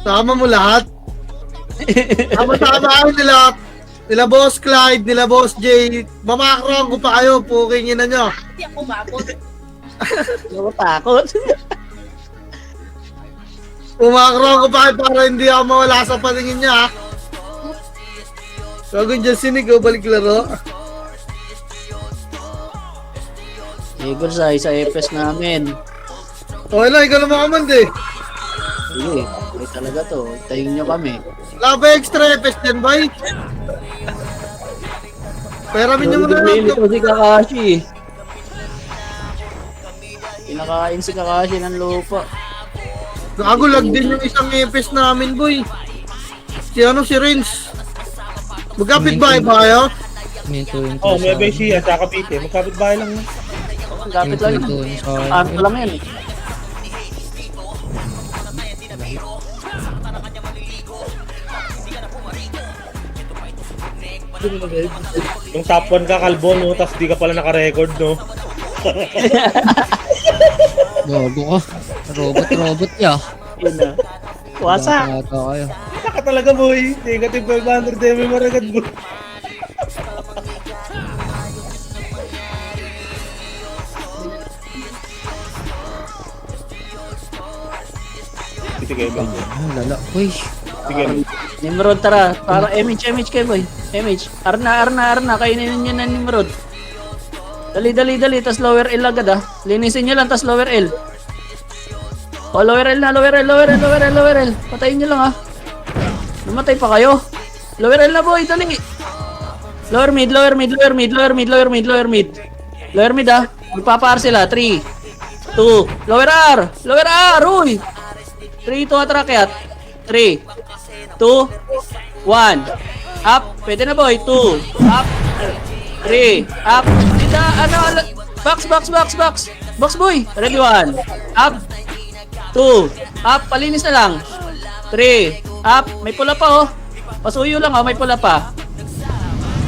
Tama mo lahat. Tama-tama kayo nila Boss Clyde, nila Boss Jay. Mamakroon ko pa kayo, pukingin na nyo. Hindi ako mabot. Ako takot. Pumakroon ko pa kayo para hindi ako mawala sa paningin niya. Gagawin dyan sinig, balik laro. Igor sa FS namin. Okay lang, ikaw na makamand eh. Sige, okay talaga to. Tayin nyo kami. Laba extra FS dyan, bay. Peramin nyo muna lang. Ito si Kakashi. Pinakain si Kakashi ng lupa. Nakagulag din yung isang FS namin, boy. Si Renz. Magkapit ba kayo? Oh, may Besia, tsaka Pite. Magkapit bahay lang. Kapit lang yun. Ano lang yan eh. Yung top 1 ka, kalbo, no? Tapos di ka pala naka-record, no? Gago ka. Robot ya. Yun na. Wasa. Bata kayo. Saka talaga, boy. Negative 500 MMR agad, boy. Sige, boy. Lala. Uy. Sige, boy. Nimrod, tara. Para MH kayo, boy. MH. Arna. Kainin nyo na Nimrod. Dali. Tas lower L agad ah. Linisin nyo lang, tas lower L. O, lower L na. Lower L. Patayin nyo lang ah. Namatay pa kayo. Lower L na, boy. Dali. Lower mid ah. Magpapa-R sila. 3, 2, lower R. Uy. 3, 2 at rakyat. 3, 2, 1. Up. Pwede na, boy. 2. Up. 3. Up. Dita. Box. Box, boy. Ready, 1. Up. 2. Up. Palinis na lang. 3. Up. May pula pa, oh. Pasuyo lang, oh. May pula pa.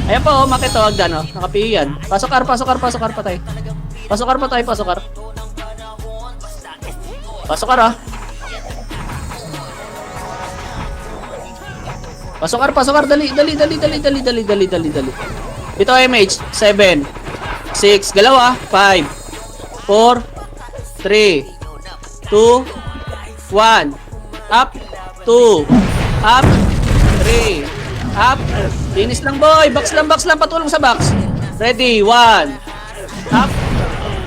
Ayan po, oh. Makito. Agdan, oh. Nakapihi yan. Pasok R. Patay. Pasok R. Pasok R, ah. Pasok R. Dali. Ito MH. 7, 6, galaw ah. 5, 4, 3, 2, 1. Up. 2. Up. 3. Up. Linis lang, boy. Box lang. Patulong sa box. Ready. 1. Up.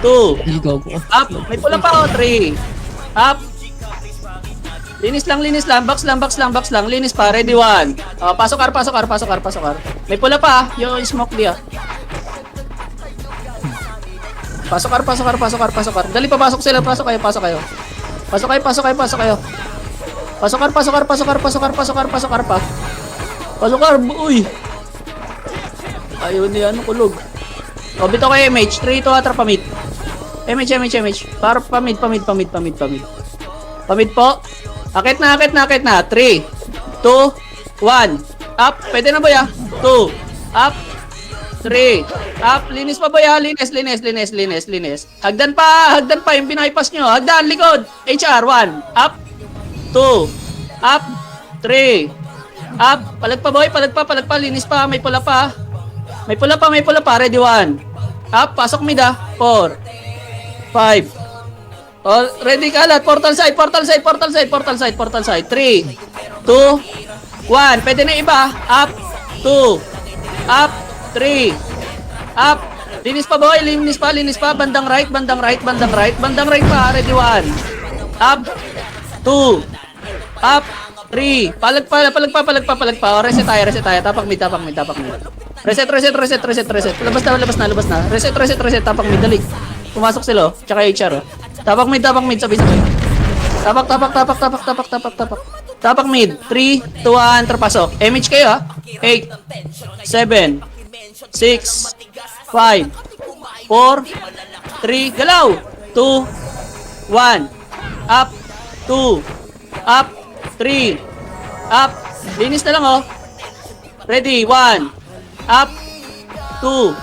2. Gago ka. Up. May pula pa, oh. 3. Up. Linis lang. Box lang. Linis pa. Ready, 1. Pasok R. May pula pa, yung smoke dia. Pasok R. Dali, papasok sila. Pasok kayo. Pasok R. Uy. Ayun niya, kulog. O, bito kayo, MH. 3 to atra pamid. MH. Para pamid. Pamid po. Akit na. 3, 2, 1. Up. Pwede na ba ya? 2. Up. 3. Up. Linis pa ba ya? Linis. Hagdan pa. Yung pinaypas nyo. Hagdan. Likod. HR. 1. Up. 2. Up. 3. Up. Palag pa, boy. Palag pa. Linis pa. May pula pa. Ready, 1. Up. Pasok mid ah. 4. 5. Oh, ready ka lahat. Portal side. 3, 2, 1. Pwede na iba. Up. 2. Up. 3. Up. Linis pa, boy. Linis pa. Bandang right pa. Ready, 1. Up. 2. Up. 3. Palag pa. Oh, reset tayo. Tapak mid. Reset. Labas na. Reset. Tapak mid. Dali. Pumasok sila, oh. Tsaka HR, oh. Tapak mid, sabay. Tapak. Tapak mid. 3, 2, 1, terpasok. MH kayo, ah. 8, 7, 6, 5, 4, 3, galaw. 2, 1. Up. 2. Up. 3. Up. Linis na lang, oh. Ready, 1. Up. 2.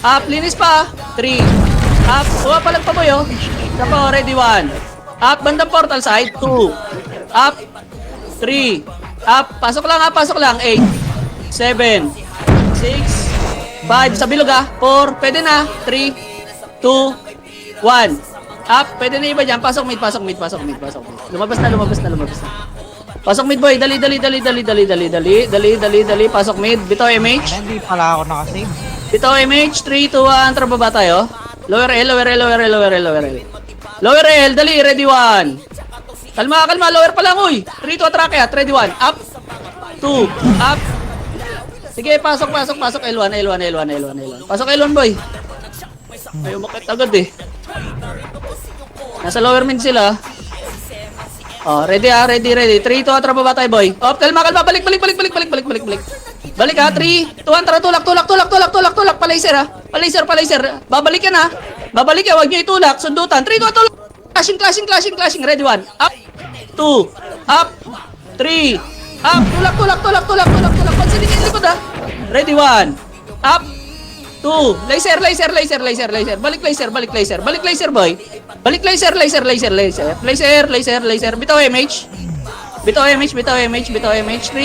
Up. Linis pa. 3. Up. Palag pa, boy, oh. Saka, ready, 1. Up. Bandang portal side. 2. Up. 3, up, pasok lang ha, pasok lang, 8, 7, 6, 5, sa bilog ha, 4, pwede na, 3, 2, 1, up, pwede na iba dyan, pasok mid, pasok mid, pasok mid, pasok mid, lumabas na, lumabas na, lumabas na. Pasok mid boy, dali, pasok mid, bitaw MH. Hindi pala ako nakasave. Bitaw MH, 3, 2, 1, tara baba tayo. Lower L, lower L, lower L, lower L, lower L. Lower L, dali, ready 1. Kalma, kalma, lower pa lang, uy. 3, 2, atake, ready 1. Up, 2, up. Sige, pasok, pasok, pasok, L1, L1, L1, L1, L1. Pasok L1 boy. Ay, umakit agad eh. Nasa lower mid sila. Oh, ready ready. 3, 2, atara baba tayo boy. Oh, kalma, kalma, balik. Balik ha, 3, 2, 1, tara, tulak, pa-laser ha. Pa-laser. Babalik yan ha. Babalik yan, huwag nyo itulak, sundutan. 3, 2, tulak. Clashing, ready 1. Up, 2, up, 3, up, tulak. Pansinin yung likod ha. Ready 1, up, 2, laser. Balik laser boy. Balik laser. Bitaw MH. 3, 2,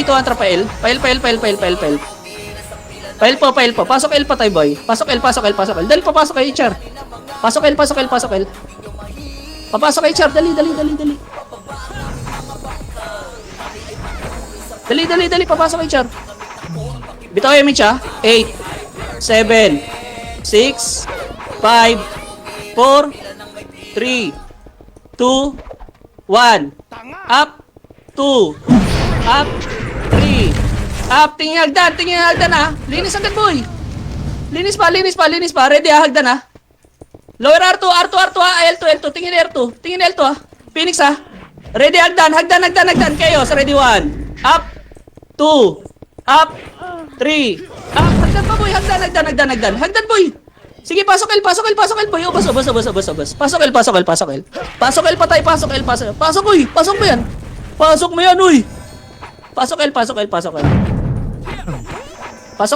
1, tara pail. Pail po. Pasok L pa tayo boy. Pasok L. Dali papasok kay HR. Pasok L. Papasok kay HR. Dali. Dali, papasok kay HR. Bitaw MH ha. 8, 7, 6, 5, 4, 3, 2, 1. Up, 2, up, 3, up. Tingin hagdan ha. Linis agad boy. Linis pa. Ready ha, hagdan ha. Lower R2 ha. L2. Tingin L2 ha. Phoenix ha. Ready hagdan. Chaos, ready 1. Up, 2, up, 3, up. Hagdan pa boy, hagdan. Hagdan boy. Sige, pasok L boy. Oh, bas. Pasok L. Pasok L pa tayo, pasok L. Pasok uy, pasok mo yan, uy. Pasok L. Pasok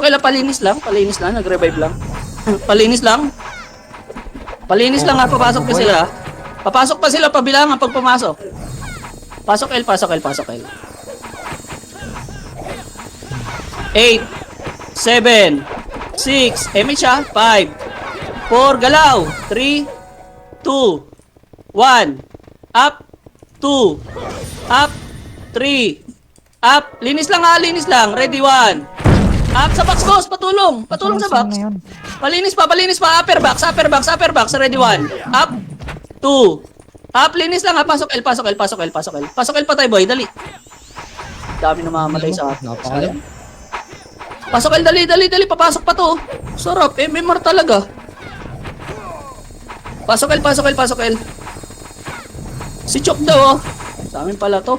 L, palinis lang, nag-revive lang. Palinis lang ha, papasok pa sila. Papasok pa sila, pabilangan pag pumasok. Pasok L. 8, 7, 6, MH ha, 5, 4, galaw, 3, 2, 1, up, 2, up, 3, up, linis lang, ready 1, up sa box boss, patulong sa box, palinis pa, upper box, ready 1, up, 2, up, linis lang ha, pasok L pa tayo boy, dali. Dami na mamamatay sa atin. Pasok L, dali, papasok pa to. Sarap, MMR talaga. Pasok L. Si Chok daw, oh. Sa amin pala to.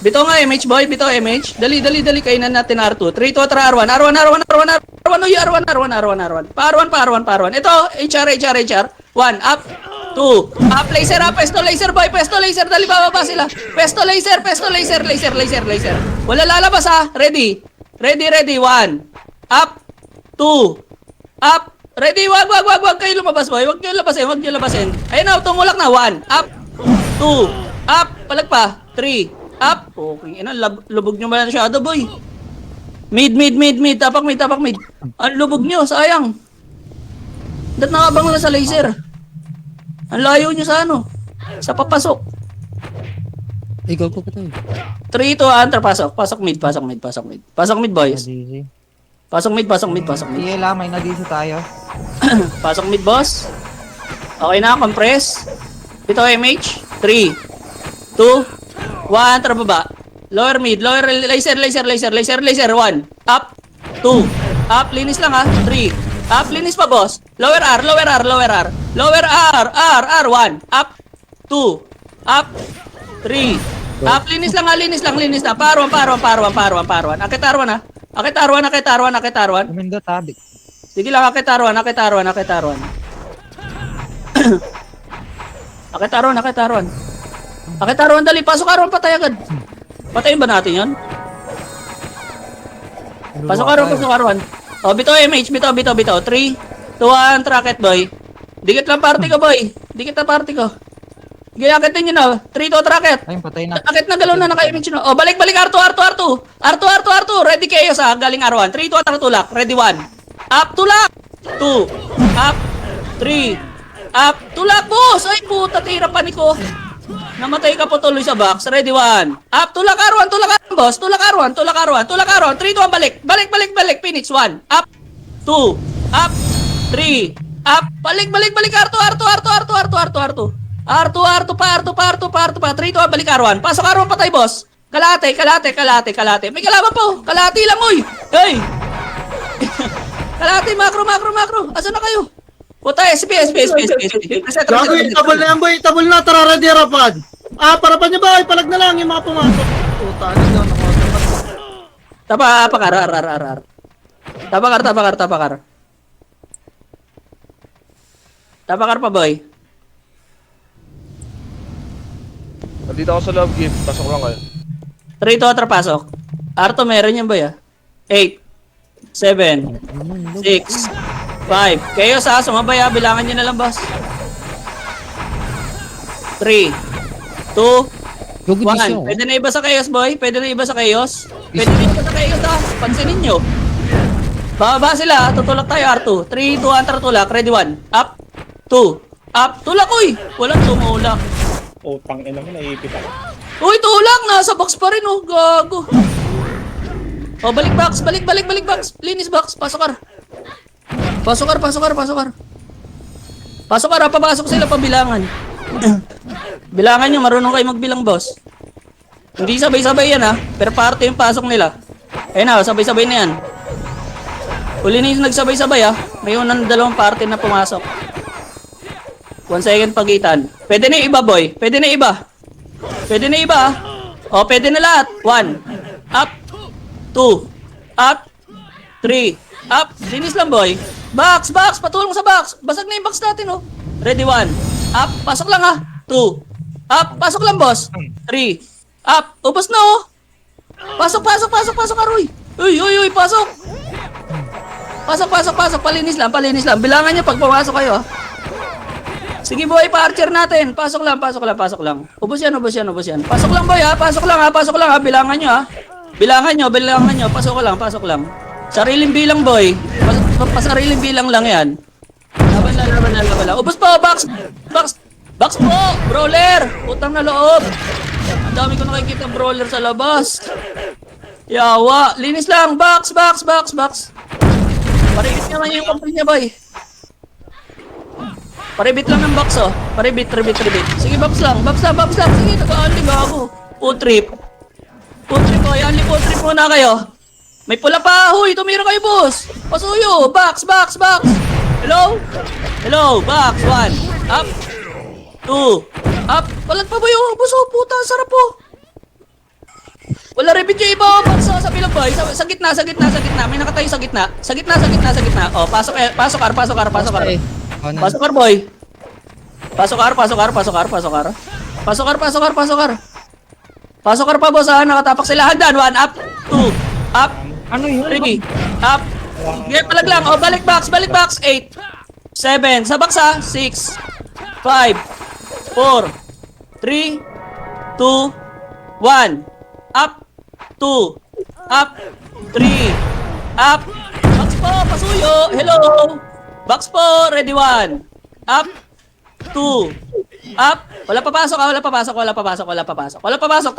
Bito nga, MH boy, Dali, kainan natin R2. 3, 2, tara, R1. Uy, R1. Pa R1. Ito, HR. 1, up, 2, up, laser, pesto laser boy, dali, bababa sila. Pesto laser. Wala lalabas ha, ready, 1, up, 2, up, ready, wag kayo lumabas boy, wag nyo labasin. Ayun na, tumulak na, 1, up, 2, up, palag pa, 3, up, okay, lubog nyo ba yan shadow boy? Mid, tapak mid. Ang lubog nyo, sayang. Dat nakabang na sa laser. Ang layo nyo sa sa papasok. Ikaw po pa tayo. 3, 2, 1, pasok mid boys. Pasok mid. Sige lang, may nadisi tayo. Pasok mid boss. Okay na, compress. Ito MH. 3, 2, 1, tara baba. Lower mid, laser, 1. Up, 2, up, linis lang ha. 3, up, linis pa boss. Lower R. 1. Up, 2, up, 3, up, linis lang. Paruan. Akit arwan. Kumindot ha. Sige lang, akit arwan. Akit arwan, dali, pasok arwan, patay agad. Patayin ba natin yun? Pasok arwan. O, bito MH, bito. 3, 2, 1, tracket boy. Dikit lang party ko boy. Gayakitin nyo na. 3 to racket. Ayun, patay na. Racket na galaw na naka-image nyo. Oh, balik, R2. Ready kayo sa galing R1. 3 to tulak. Ready 1. Up, tulak. 2. Up. 3. Up. Tulak, boss. Ay, puta, tira pa ni ko. Namatay ka po tuloy sa box. Ready 1. Up, tulak R1, boss. Tulak R1. 3 to 1, balik. Finish 1. Up. 2. Up. 3. Up. Balik. R2 pa. 3 to 1, balik R1. Pasok R1 patay, boss. Kalate. May kalaban po. Kalate lang, oy. Hey. Kalate, macro. Asan na kayo? Puta, SP. Gago, itabol na yan, boy. Itabol na, tara, ready, rapad. Parapan niya ba? Ipalag na lang yung mga pumasok. Puta, ano daw, Tapakar. Tapakar pa, boy. Nandito ako sa love gift. Pasok lang kayo. 3 to pasok. R2 meron yan, boy, 8, 7, 6, 5. Kayo sa sumabay, bilangan nyo na lang, boss. 3, 2, Gogi disyo. 1. Pwede na iba sa chaos, boy. Pwede na iba sa chaos, ha. Pansinin nyo. Bababa sila. Tutulak tayo, R2. 3, 2, antar tulak. Ready, 1. Up. 2. Up. Tulak, uy. Walang tumulak. Utang ina mo, naiipit ako. Uy, tulak. Nasa box pa rin, oh. Gago. Oh, balik box. Balik box. Linis box. Pasok kar. Papasok sila pabilangan. Bilangan nyo, marunong kayo magbilang, boss. Hindi sabay-sabay yan, ha. Pero parte yung pasok nila. Ayun na, sabay-sabay na yan. Uli na yung nagsabay-sabay, ha. May unang dalawang parte na pumasok. 1 second pagitan. Pwede na yung iba, boy. Pwede na yung iba, ha. O, pwede na lahat. 1. Up. 2. Up. 3. Up. Linis lang, boy. Box. Patulong sa box. Basag na yung box natin, oh. Ready, 1. Up. Pasok lang, ha. 2. Up. Pasok lang, boss. 3. Up. Ubos na, oh. Pasok, Aroy. Uy, pasok. Pasok. Palinis lang. Bilangan niyo pag pumasok kayo, ha. Sige, boy, pa-archer natin. Pasok lang. Ubos yan. Pasok lang, boy, ha. Pasok lang, ha. Bilangan nyo, ha. Bilangan nyo. Pasok lang. Sariling bilang, boy. Pasariling bilang lang yan. Laban lang. Ubos po, box po, brawler. Utang na loob. Ang dami ko nakikita brawler sa labas. Yawa. Linis lang. Box. Paribit naman yung complete niya, boy. Paribit lang ng box, oh. Paribit. Sige, box lang. Sige, nag-aanli gago. Putrip, oh. Yanli putrip muna kayo. May pula pa. Huy, tumira kayo, boss. Pasuyo. Box. Hello, box. 1. Up. 2. Up. Palag pa ba yung boss, oh. Puta, sarap, po. Wala repeat yung iba, oh. Box, oh. Sa bilang, boy. Sa gitna. May nakatayo sa gitna. Sa gitna. Oh, pasok, kar. Pasok, kar, boy. Pasok, kar. Pasok, kar pa, boss, ha. Nakatapak sila. Hagdan. 1. Up. 2. Up. Ano yun? 3. Up. Sige, palag lang. Oh, balik box. 8. 7. Sa box, ha. 6. 5. 4. 3. 2. 1. Up. 2. Up. 3. Up. Box po. Pasuyo. Hello. Box po. Ready, 1. Up. 2. Up. Wala papasok.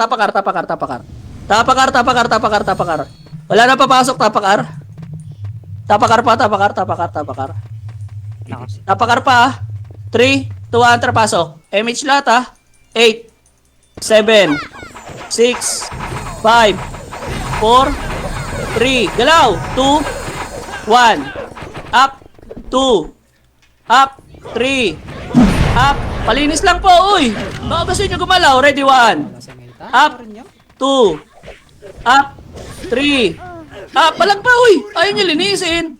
Tapakar. Wala na papasok, tapakar. Tapakar pa. 3, 2, 1, pasok. MH lahat, ha. 8, 7, 6, 5, 4, 3. Galaw. 2, 1. Up. 2. Up. 3. Up. Palinis lang po, uy. Baka gusto nyo gumalaw. Ready, 1. Up. 2. Up. 3. Up. Palag pa, uy. Ayaw nyo linisin.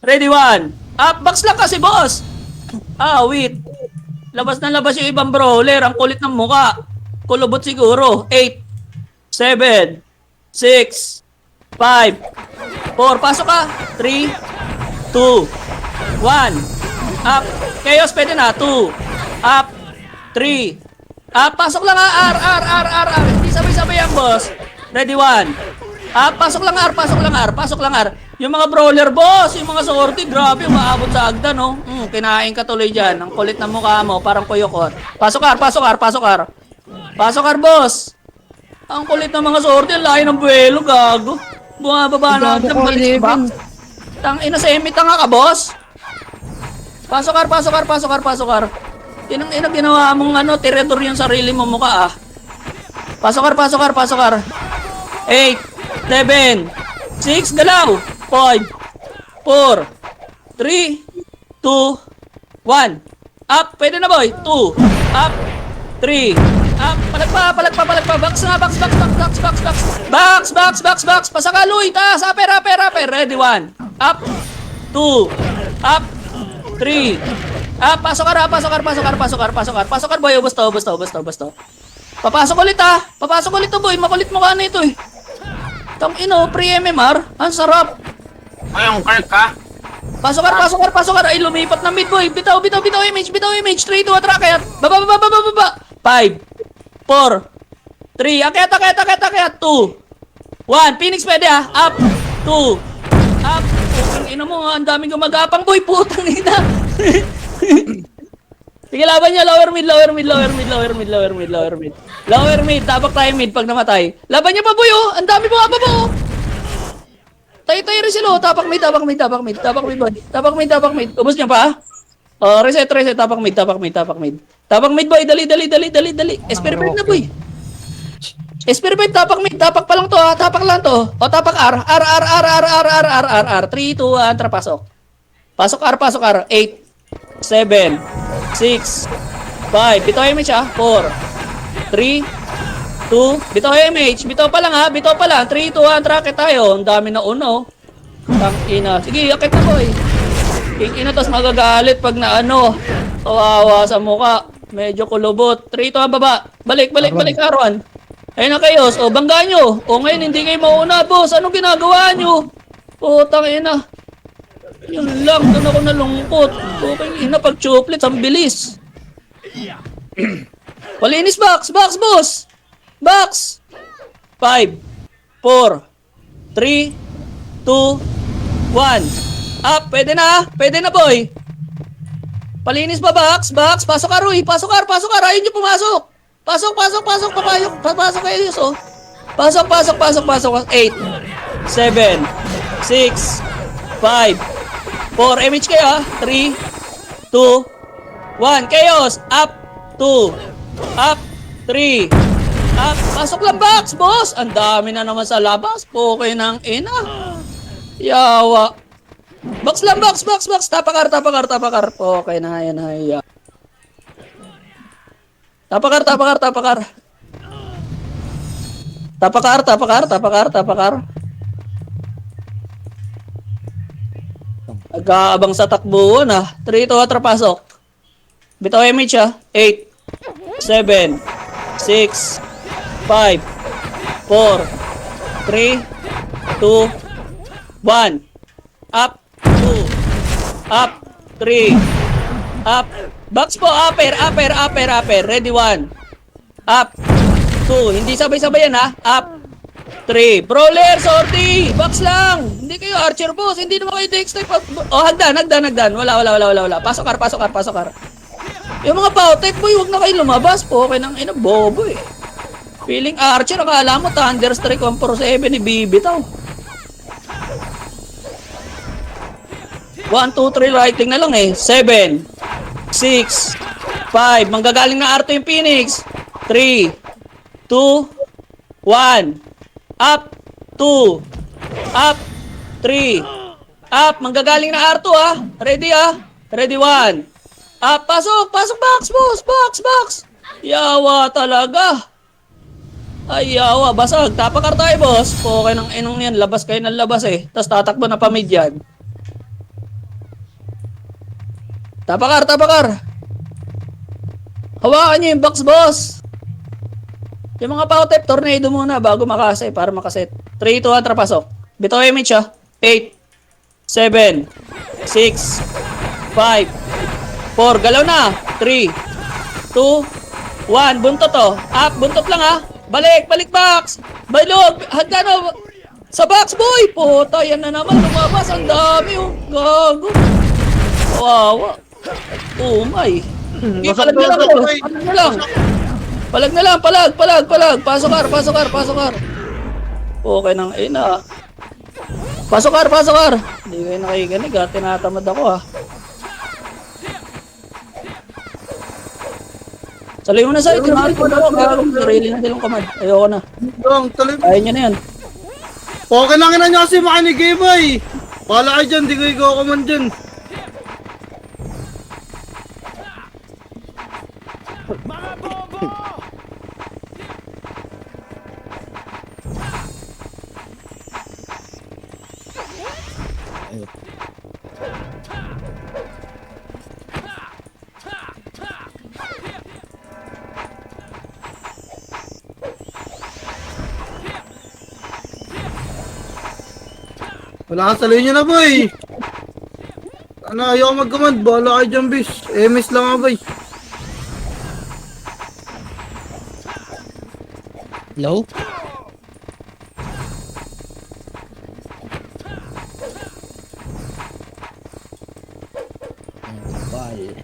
Ready, 1. Up. Box lang kasi, boss. Wait. Labas na labas yung ibang brawler. Ang kulit ng muka. Kulubot siguro. 8. 7. 6. 5. 4. Pasok ka. 3. 2. 1. Up. Chaos, pwede na. 2. Up. 3. Pasok lang ha. R. Hindi sabay-sabay yan, boss. Ready, 1. Pasok lang R. Pasok lang R. Yung mga brawler, boss. Yung mga sortie, grabe. Umaabot sa agdan, no? Kinain ka tuloy dyan. Ang kulit ng mukha mo. Parang kuyokot. Pasok R. Pasok R, boss. Ang kulit ng mga sortie. Ang laki ng buwelo, gago. Bumababa na ang balik ba? Tangina, semi-tanga ka, boss. Pasok R. Inang ginawa mong tirador yung sarili mo mukha, ah. Pasok R. 8, 7, 6, galaw. 5, 4, 3, 2, 1. Up, pwede na, boy. 2, up, 3, up. Palagpa. Box. Pasakaloy, taas. Aper. Ready, 1. Up, 2, up, 3. Pasok R. Pasok R, boy. Ubos to. Papasok ulit, ah. To, boy. Makulit mo ka na ito, eh. Tang-ino, pre-MMR. Ang sarap. Ayong Kirk ha? Pasok R. Ay, lumipat na mid, boy. Bitaw image. 3, 2, attract. Baba. 5, 4, 3. Akyat. 2, 1. Phoenix, pwede, ah. Up. 2, up. Putang ina mo, ang daming gumagapang, boy. Putang ina. Sige, laban niya. Lower mid. Tapak tayo mid pag namatay. Laban niya pa, boy, oh. Ang dami mo, oh. Tayo rin sila, oh. Tapak mid, boy. Tapak mid. Ubus niya pa, ah. Reset. Tapak mid, boy. Dali. Esprit na, boy. Esprit 5, tapak mid. Tapak pa lang to, ha. Tapak lang to. O, tapak R. 3, 2, 1, pasok. Pasok R. 8, 7, 6, 5. Bitaw image, ha. 4, 3, 2. Bitaw image. Bitaw pa lang, ha. 3, 2, 1, track tayo. Ang dami na uno. Tangina. Sige, akit na, boy. King ina, tos magagalit pag na kawawa sa muka. Medyo kulubot. 3, 2, 1, baba. Balik, Arwan. Ayun na kayo. O, bangga nyo. O, ngayon hindi kayo mauna, boss. Anong ginagawa nyo? Putang ina. Yun lang. Doon ako nalungkot. Okay, ina, pag chuplet, ang bilis. Palinis, box, boss. Box. 5, 4, 3, 2, 1. Up. Pwede na, boy. Palinis ba, box? Pasok ka, Roy. Pasok ka. Ayun nyo pumasok. Pasok. Papasok kayo, Diyos, oh. Pasok. 8, 7, 6, 5, 4. MH kayo, ha. 3, 2, 1. Chaos. Up. 2. Up. 3. Up. Pasok lang, boss. Ang dami na naman sa labas. Okay ng ina. Yawa. Box. Tapakar. Okay na, yan. Tapakar. Nag-aabang sa takbuhan, ah. 3, 2, 1, pasok. Bitaw image, ah. 8, 7, 6, 5, 4, 3, 2, 1. Up, 2, up, 3, up. Box po, upper. Ready, 1. Up, 2. Hindi sabay-sabay yan, ha. Up, 3. Brawler, sortie. Box lang. Hindi kayo archer, boss. Hindi naman kayo dex type. Oh, hagdan. Wala. Pasok R. Yung mga pautek, boy, huwag na kayo lumabas po. Okay nang ina, bobo, eh. Feeling archer, akala mo Thunderstrike 147 ni bibitaw. 1, 2, 3, lighting na lang, eh. 7, 6, 5. Manggagaling na R2 yung Phoenix. 3, 2, 1. Up, 2. Up, 3. Up, manggagaling na R2, ah. Ready, ah. Ready, 1. Up, pasok, box, boss. Box. Yawa talaga. Ay, yawa, basag. Tapakar tayo, boss. Okay nang inong yan. Labas kayo ng labas, eh. Tapos tatakbo na pamid yan. Tapakar. Hawakan nyo yung box, boss. Yung mga power-type, tornado muna bago makasay para makaset. 3, 2, 1, pasok. Bitaw image, ha. 8, 7, 6, 5, 4. Galaw na. 3, 2, 1. Buntot to. Up. Buntot lang ha. Balik. Balik box. Balog. Hagano. Sa box boy. Puta. Yan na naman. Lumabas. Ang dami oh. Gago. Wawa. Oh my. Okay, palag na lang. Palag na lang. Palag na lang. Palag. Pasok kar. Okay nang ina. Pasok kar. Hindi kayo nakikinig ha. Tinatamad ako ha. Salay mo na sa'yo, tinari ko na ako. Gagawin mo, sarili na silang kamad. Ayoko na. Dong, tuloy. Kaya nyo na yan. Okay lang na nyo kasi makinig kayo ba eh. Bahala kayo dyan, di ko ikaw kaman dyan. Wala ka, saluhin nyo na boy. Ano, ayaw mag-command. Bahala kayo dyan, bis. MS lang nga boy. Low? Bal.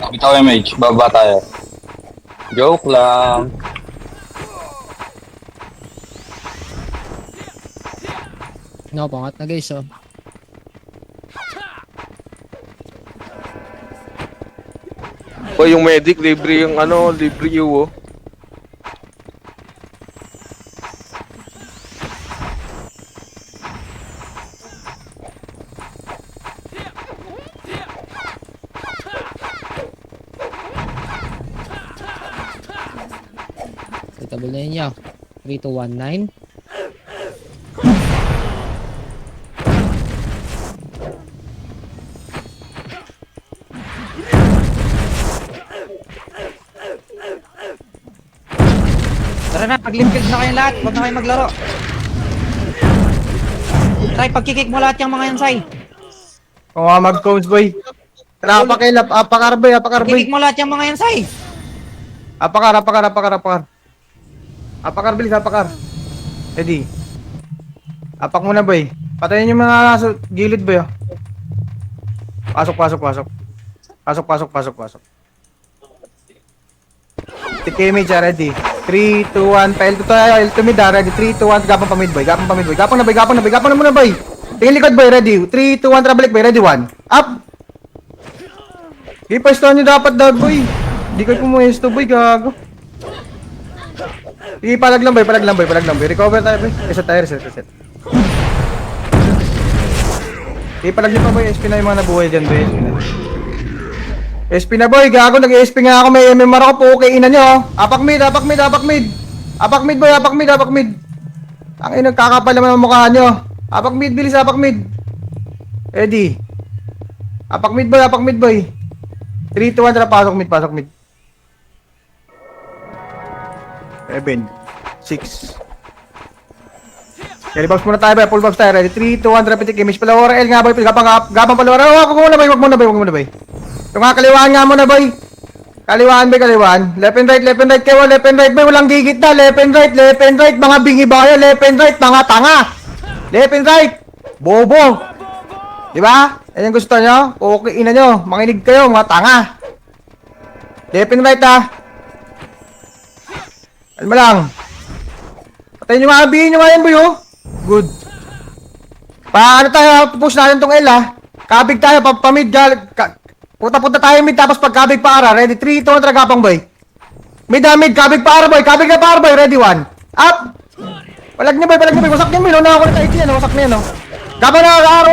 Bitaw MH, baba tayo. Joke lang. Pangat na guys, oh. Boy, yung medic, libre yung ano, libre you, oh. Setable na yun niya. 3219. Tara na, pag-limpig na kayong lahat. Huwag na kayo maglaro. Try, pagkikik mo lahat yung mga yan, Sai. Oo nga, mag-coach boy. Apakilap, apakar boy. Pagkikik mo lahat yung mga yan, Sai. Apakar. Apakar, bilis, apakar. Ready. Apak muna boy. Patayin yung mga nasa gilid boy. Oh. Pasok. TKM siya, ready. 3, 2, 1, pa-L2 tayo, L2 mid ah, ready. 3, 2, 1, gapang pa mid boy. Gapang na muna boy. Tingin likod boy, ready. 3, 2, 1, trabalik boy, ready, 1. Up! Ipa-stone nyo dapat dog boy. Di ko pumuesto boy, gago. Palag lang boy. Recover tayo boy. Reset tayo, reset. Palag nyo pa boy, SP na yung mga nabuhay dyan boy. SP na boy, gago, nag-SP nga ako, may MMR ako, okay ina nyo. Apak mid. Apak mid boy, apak mid. Ang ina, kakapal naman ang mukha nyo. Apak mid, bilis, apak mid. Eddie. Apak mid boy. 3, 2, 1, tara, pasok mid. 7, 6. Carry box muna tayo boy, full box tayo, ready. 3, 2, 1, repeat image. Palawara L nga boy, gapang palawara. Wag muna boy. Yung nga, kaliwaan nga muna boy. Kaliwaan. Left and right kayo, left and right boy, walang gigit na. Left and right, mga bingi ba kayo? Left and right, mga tanga. Left and right, bobo. Diba? Yan yung gusto nyo? Okay, ina nyo. Makinig kayo, mga tanga. Left and right ah. Alam mo lang. Patayin nyo mga bihin nyo nga yan boy oh. Good. Paano tayo, push natin tong L ah. Kabig tayo, pamid. Punta tayo mid, tapos pag kabig pa ara. Ready, 3, 2, 1, tragapang boy. Mid, kabig pa ara boy. Kabig na pa ara boy. Ready, 1. Up! Palag niya boy. Wasak niya boy. Nauna ako na ito yan. Wasak niya no. Gaba na, R1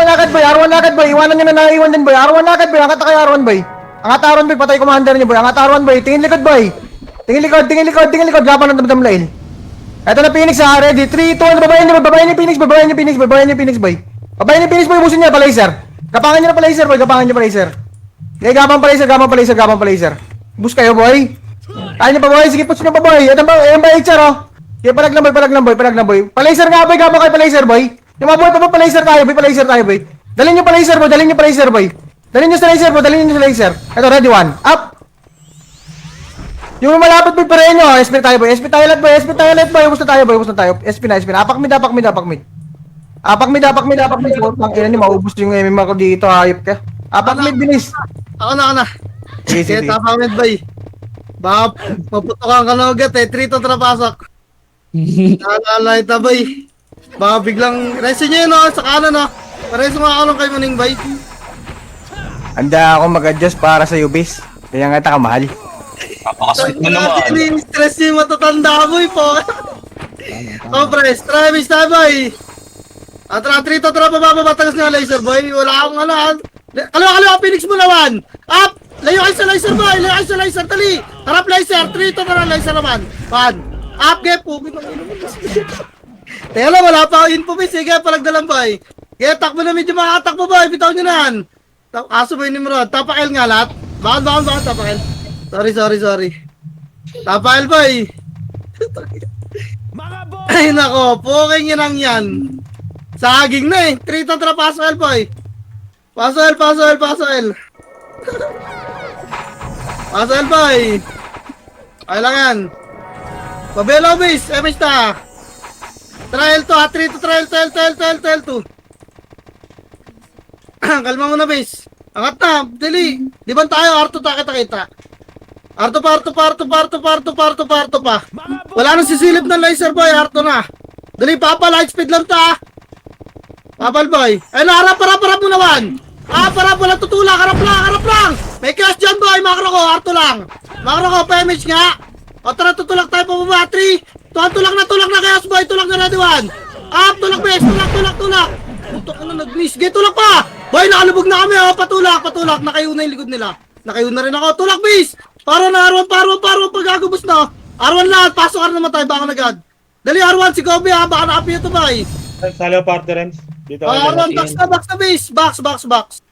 lakad boy. Iwanan nyo na naiwan din boy. R1 lakad boy. Angat na kayo R1 boy. Angat R1 boy. Patay commander niyo boy. Angat R1 boy. Tingin likod boy. Tingin likod. Gaba na damdam lail. Eto na Phoenix ha. Ready, 3, 2, 1. Babayan niyo Phoenix boy. Babayan niyo Phoenix boy. Ubusin niya pa laser. Kapangan niyo na pa laser boy. Okay, gabang pa laser. Boost kayo, boy. Kaya niyo pa, boy. Sige, push niyo pa, boy. Ayan ba, HR, oh. Sige, palag lang, boy. Pa-laser nga, boy. Gabang kayo pa-laser, boy. Yung mga boy, pa-laser tayo, boy. Dalhin niyo pa-laser, boy. Dalhin niyo sa laser. Ito, ready, one. Up. Yung malapit, boy, pareho nyo. SP tayo, boy. SP tayo lahat, boy. Ubus na tayo. SP na. Apak mid. Apak mid. Putang ina niyo, maubos yung MM ako dito, hayop ka. Apak mid, bilis. Ako na. Sige, tapang boy. Baka maputokan ka na agad 3 to trapasok. Naalala ito boy. Baka biglang, resin nyo yun sa kanan Pareho sa mga kalong kay Maning boy. Handa ako mag-adjust para sa ubis. Kaya nga kamahal. Napakasweet mo naman. Stress nyo yung matatanda boy po. Press, try miss tayo boy. Atra, 3 to babatagas nga laser boy. Wala akong Kaliwa, Phoenix mo naman. Up! Layo kayo sa laser, tali! Harap laser, 3 to laser naman. 1. Up, get po. Teka lang, wala pa ako info, boy. Sige, palagdalan, boy. Kaya takbo na medyo makakatakbo, boy. Bitaw nyo na yan. Aso boy, Nimrod. Tapakil nga lahat. Bakit, tapakil. Sorry. Tapakil, boy. Ay, nako. Puking yun yan. Saging na 3 to pasok, boy. Pasok, boy. Ay lang yan. Pabelo, base. MS ta. Trial to, 3 to trial, 2. Kalma mo na, base. Angat na, dali. Di ba tayo, R2 kita. R2 pa. Wala nang sisilip ng laser, boy. R2 na. Dali, papa, light speed lang ta. Papal, boy. Ay, harap mo naman. Parap, wala tutulak. Harap lang. May cash dyan, boy. Makro ko, R2 lang. Makro ko, PMH nga. O, tara, tutulak tayo pa baba. 3. Tulak na, chaos, boy. Tulak na, ready, 1. Up, tulak, base. Tulak. Putok na, nag-miss. Gay, tulak pa. Boy, nakalubog na kami, patulak. Nakayo na yung likod nila. Nakayo na rin ako. Tulak, base. Paro na, R1. Pagagubos na. R1 lahat. Pasok ka na naman tayo, baka nagad. Dali, R1, si Kobe, baka nakapiyo to, boy. Salo partner, Rems. Dito R1, box na, base. Box.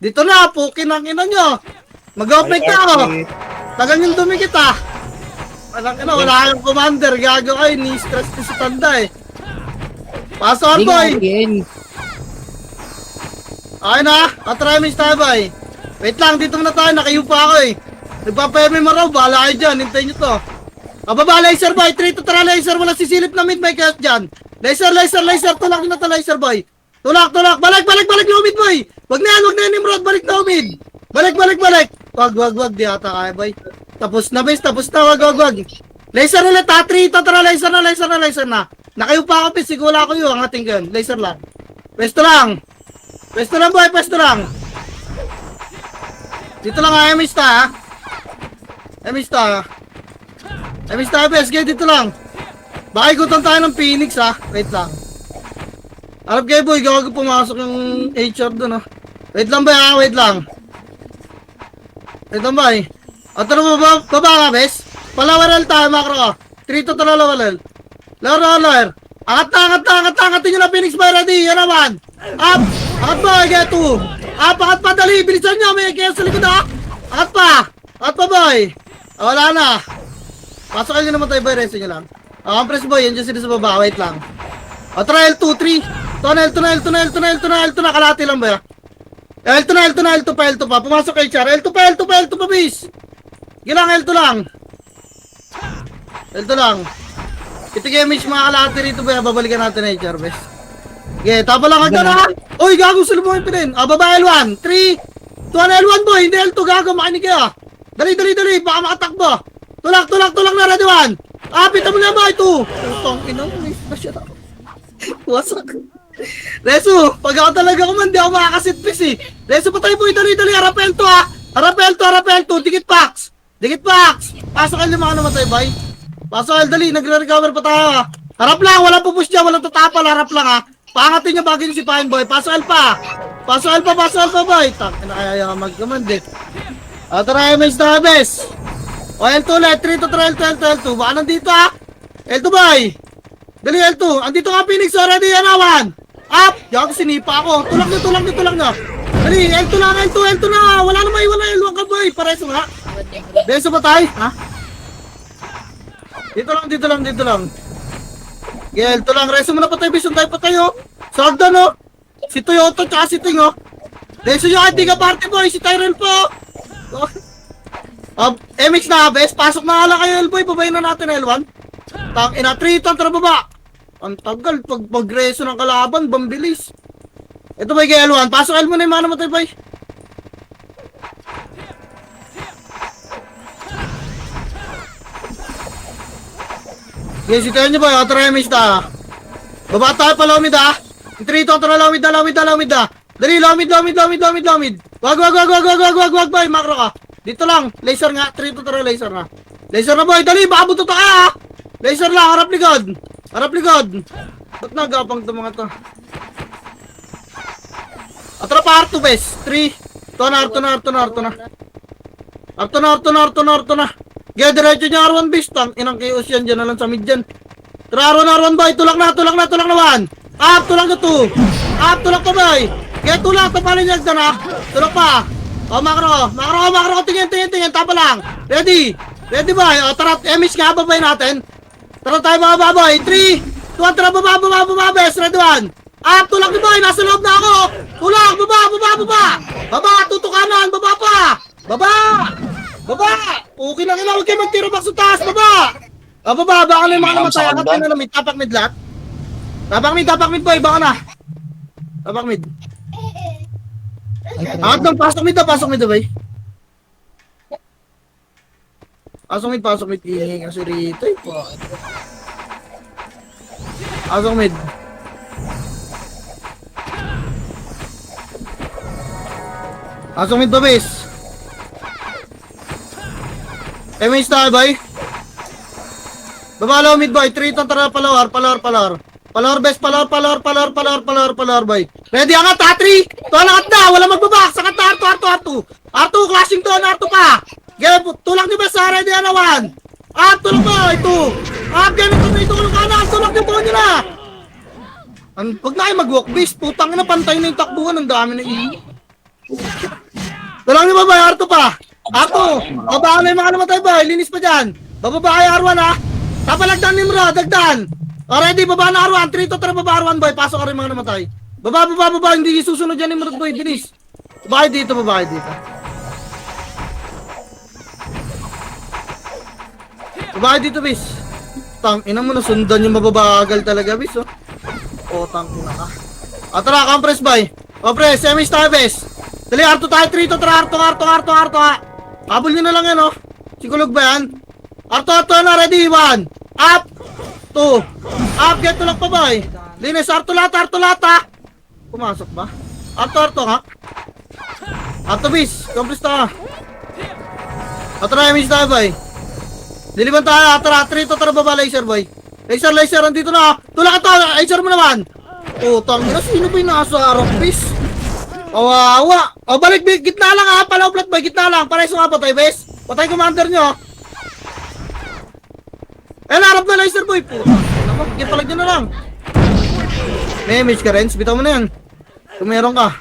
Dito na, pukin ang ina nyo. Mag-open ka ako. Tagal yung dumikit Wala kayong commander. Gago kayo, ni-stress ko sa tanda Pasok, boy. Okay na, atry tayo, boy. Wait lang, dito na tayo. Nakayo pa ako Nagpapayami mo raw, bahala kayo dyan. Hintayin nyo to. Pababa, laser, boy. 3 to tara, laser. Wala sisilip na mid, may cash dyan. Laser. Tulak nyo na to, laser, boy. Tulak. Balik, lumid, boy. Wag na yan, Nimrod. Balik na, lumid. Balik. Wag. Di ata kaya, boy. Tapos na, base. Wag. Laser ulit, 3 to tara, laser na. Nakayo pa ako, pis. Sigula ko yun. Ang ating gun. Laser lang. Pwesto lang, boy. Dito lang, MS ta, MS ta, bes. Dito lang. Baka ikutan tayo ng Phoenix, Wait lang. Arap kayo, boy. Gawa ko pumasok yung HR doon, Wait lang, boy, Wait lang, boy. O, tara, baba ka, bes. Palawaral tayo, makro ka. 3 to tara, lawaral. Lower. Angat nyo na, Phoenix, boy. Ready? Yan naman. Up. Angat, boy. Get 2. Angat pa, dali. Bilisan nyo. May kaya sa likod, Angat pa, boy. Wala na. Pasok kayo naman tayo, boy. Resin nyo lang. Press, boy. Yan dyan sila sa baba. Wait lang. O, try L2, 3. Tunnel. Kalati lang ba? L2 pa. Pumasok kay Char. L2 pa, bis. Gilang, L2 lang. Ito kayo, Mitch, mga kalati rito ba? Babalikan natin na HR, bis. Okay, tapa lang agad, Uy, gago, sulubuhin pa rin. Baba L1. 3. Tuwan L1, boy. Hindi L2, gago. Makinig kayo. Dali. Baka makatakbo. Tulak na, ready, 1. Pita mo na, boy. 2. Putong inang, may splash ako. Wasak. Resu, pag ako talaga kuman, di ako makakasitpis Resu, patay, boy. Dali. Harap L2, Harap L2. Dikit packs. Pasok L, mga naman tayo, boy. Pasok L, dali. Nagre-recover pa tayo, Harap lang, walang pupush dyan. Walang tatapal. Harap lang, Pangatin nyo bagay nyo si Pine, boy. Pasok L pa, boy. Tak, nakaya ka mag-command, Tara, MS na, bes. O, L2 ulit. 3 to try L2. Baka nandito, L2, boy. Dali, L2. Andito nga, Phoenix. Ready, yan, 1. Up. Yago, sinipa ako. Tulak nyo. Dali, L2 lang, L2 na. Wala na maiwan na L1 ka boy. Pareso nga. Beso ba tayo? Ha? Dito lang. Yeah, L2 lang. Reso mo na patay, Bison tayo patayo. Sagda no. Si Toyota tsaka si Ting oh. Beso yung ating party boy, si Tyrell po. MX na, bes. Pasok na nga lang kayo L boy. Babayin na natin L1. Tang ina 3 ton tara baba. Ang tagal pag magreso ng kalaban, bambilis. Ito ba kay L1? Pasok L mo na yung mana mo tayo, boy. Yes, ito yun nyo, boy. Tara yung na. Baba tayo pa, lomid, ha? 3, ito, tara, lomid na. Dali, lomid. Wag, boy. Macro ka. Dito lang. Laser nga. 3, ito, tara, laser na. Laser na, boy. Dali, baka buto ka, ha? Laser lang. Harap likod. Ba't nagapang ito mga to? Atara pa Arto bes. 3. Arto na. Gaya diretso niya R1 bes. Tang inang chaos yan. Diyan na lang sa mid dyan. Tara R1 boy. Tulak na 1. Up, tulak na 2. Up, tulak pa boy. Gaya tulak. Tapalin niya dyan ha. Tulak pa. O makro. Tingin. Tapa lang. Ready boy. O tara. MH nga babay natin. Tara tayo mga baboy. 3, 2, tara baba bes. Ready 1. Tulak ni boy, nasa loob na ako. Tulak, baba. Baba, tutukanan, baba pa. Baba. Okay lang ina, huwag kayo magtiro back sa taas, baba. Baba, baka na yung mga namatay. Akat na nalamit, tapak mid lahat. Tapak mid boy, baka na. Tapak mid. Akat ng pasok mid boy. Pasok mid. Ingay kasi rito eh. Pasok mid. Asong mid ba, bes? MH tayo, boy. Babalaw mid, boy. 3 ton, tara, palawar. Palawar, bes. Palawar, boy. Ready, angat, ha? 3. Angat na. Wala magbabak. Sakat na, Arto. Arto, clashing to, Arto pa. Tulak niyo, bes, ha? Ready, 1. Tulak mo, 2. Ganito na itulong ka na. Tulak niyo po nyo na. Pag na kayo mag-walk, bes. Putang na, pantay na yung takbuhan. Ang dami na Tulak niyo ba, boy? Arto pa. Baba na yung mga namatay, boy. Linis pa dyan. Bababa kayo R1, ha? Tapalagdan ni Mra, dagdan. Ready, baba na R1. 3 to tara, baba R1, boy. Pasok ka rin mga namatay. Baba. Hindi susunod dyan ni Mra, boy. Bilis. Baba dito. Baba dito, bis. Tang ina mo na sundan yung mababagal talaga, bis, oh. Tang ina ka. Tara, compress, boy. Compress, semis tayo, bis. Dali, Arto tayo, 3 to tara, Arto, ha. Habol nyo na lang yan, oh. Sigulog ba yan? Arto na, ready, 1. Up, 2. Up, get to lang pa, boy. Linis, Arto lata. Pumasok ba? Arto, ha? Arto, bis, compress ta. Tara, miss tayo, boy. Liliban tayo, tara, 3 to tara, baba, laser, boy. Laser, andito na. Tulak ka to, laser mo naman. Tangina, sino ba yung nasa harap, bis? Kawawa. Balik, gitna lang ha. Palaw plat boy, gitna lang. Para isa nga patay, bes. Patay commander nyo. Harap na laser boy. Puta. Gipalag nyo na lang. May image ka rin. Bitaw mo na yan. Kung meron ka.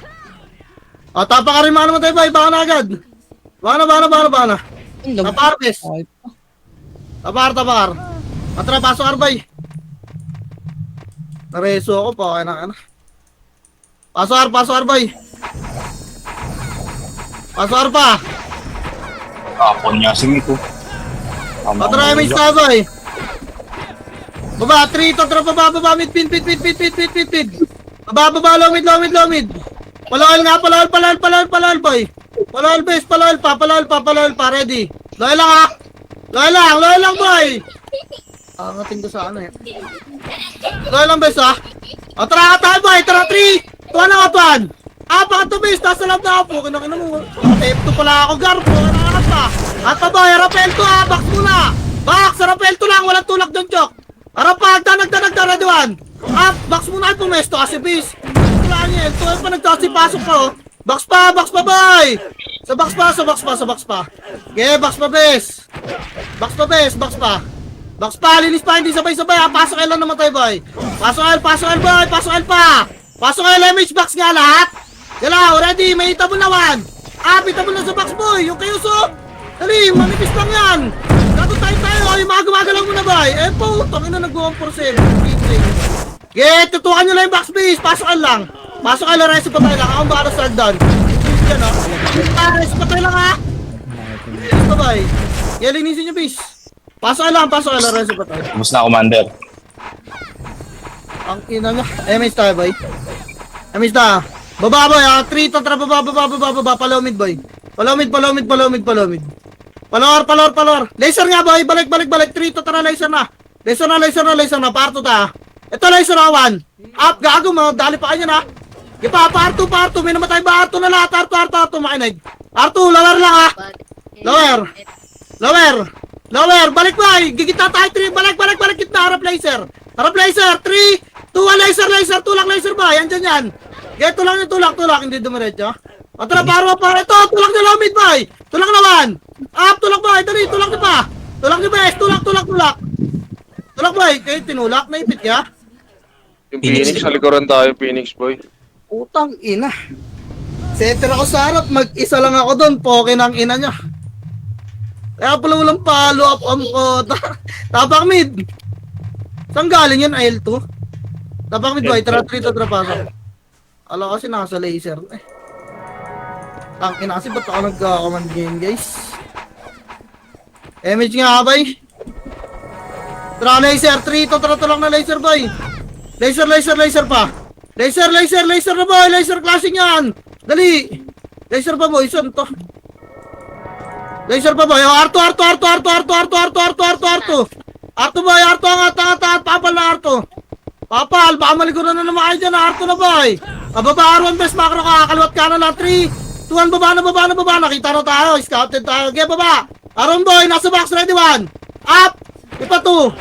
Tapa ka rin mga naman tayo boy. Baka na agad. Baka na. Tapar, bes. Tapar. Tara, pasok arbay. Nareso ako pa. Kaya na. Pasok arbay. Pasok pa. Kapon niya, sige ko. Tara, may stabay. Baba, 3, tara, baba, mid. Baba, lomid. Palawal nga, palawal, boy. Palawal, bes, palawal pa, ready. Loyal lang, boy. Angating ko sa ano eh. Loyal lang, bes, ha. Tara, tayo, boy, tara, 3, 2, 1. Baka to, bes, nasa loob na ako. Kinakina mo, F2 pala ako, garpo. Nakakat pa. At pa, boy, Rapel to, ha. Box muna. Box, Rapel to lang, walang tulak doon, Chok. Harap pa, nagda, ready 1. Box muna ay pumesto kasi, bes. Wala niya, ito pa nagtasipasok pa, oh. Box pa, boy. Sa box pa. Okay, box pa, bes. Box pa, linis pa, hindi sabay-sabay, ha. Pasok L lang naman tayo, boy. Pasok L pa. Pasok L, MH box nga lahat. Galaw, ready, may itabon na one. Itabon na sa box boy, yung kayo so. Dali, manipis lang yan. Gato tayo, ay magumagalaw mo na ba? Po, tangina nag-1%. Get, tutukan nyo lang yung box base, pasokan lang. Pasokan lang, rest patay lang, akong baka sa agdan. Yan o. Rest patay lang ha. Yes, bye-bye. Yan, linisin nyo base. Pasokan lang, rest patay. Tapos na, Commander. Ang ina nyo. MS tayo, boy. MS tayo. Baba, boy. 3, tatra, baba. Palaw mid, boy. Palaw mid. Palor. Laser nga, boy. Balik. 3, tatra, laser na. Laser na. Parto ta. Ito, laser na, 1. Up, gago mo. Dali pa kanya na. Ipa, parto. May namatay ba? Arto na lahat. Arto. Makinig. Arto, lower lang, ha. Lower. Balik, boy. Gigita tayo, 3. Balik. Kita, harap laser. 3, 2, 1, laser. Tulak, laser ba? Yan, dyan, yan. Okay, tulak. Hindi dumiretso. Atara, paro. Ito, tulak na lomid, boy. Tulak naman. Up, tulak, boy. Dali, tulak na pa. Tulak ni bes. Tulak. Tulak, boy. Kayo, tinulak. Naipit ka? Yung Phoenix, sa likuran tayo, Phoenix boy. Utang ina. Setter ako sa harap. Mag-isa lang ako doon. Poke ng ina niya. Kaya pala walang follow up ko. Tapak mid. Saan galing yun? L2? Tapak mid, boy. Tara, pasok. Alam kasi nasa laser. Ang ina kasi ba't ako nagka-command game, guys? Image nga, boy. Tara, laser. 3, tara lang na laser, boy. Laser pa. Laser na, boy. Laser clashing yan. Dali. Laser pa, boy. Saan to? Laser pa, boy. Arto, boy. Arto, angat. Papal na, Arto. Papal, baka maliguran na naman kayo dyan. Arto na, boy. Baba, Arwan, best macro ka. Kaliwat ka na lang. 3, 2, 1, baba. Nakita na tayo. Scouted tayo. Okay, baba. Arwan, boy. Nasa box. Ready, 1. Up. Ipa, 2.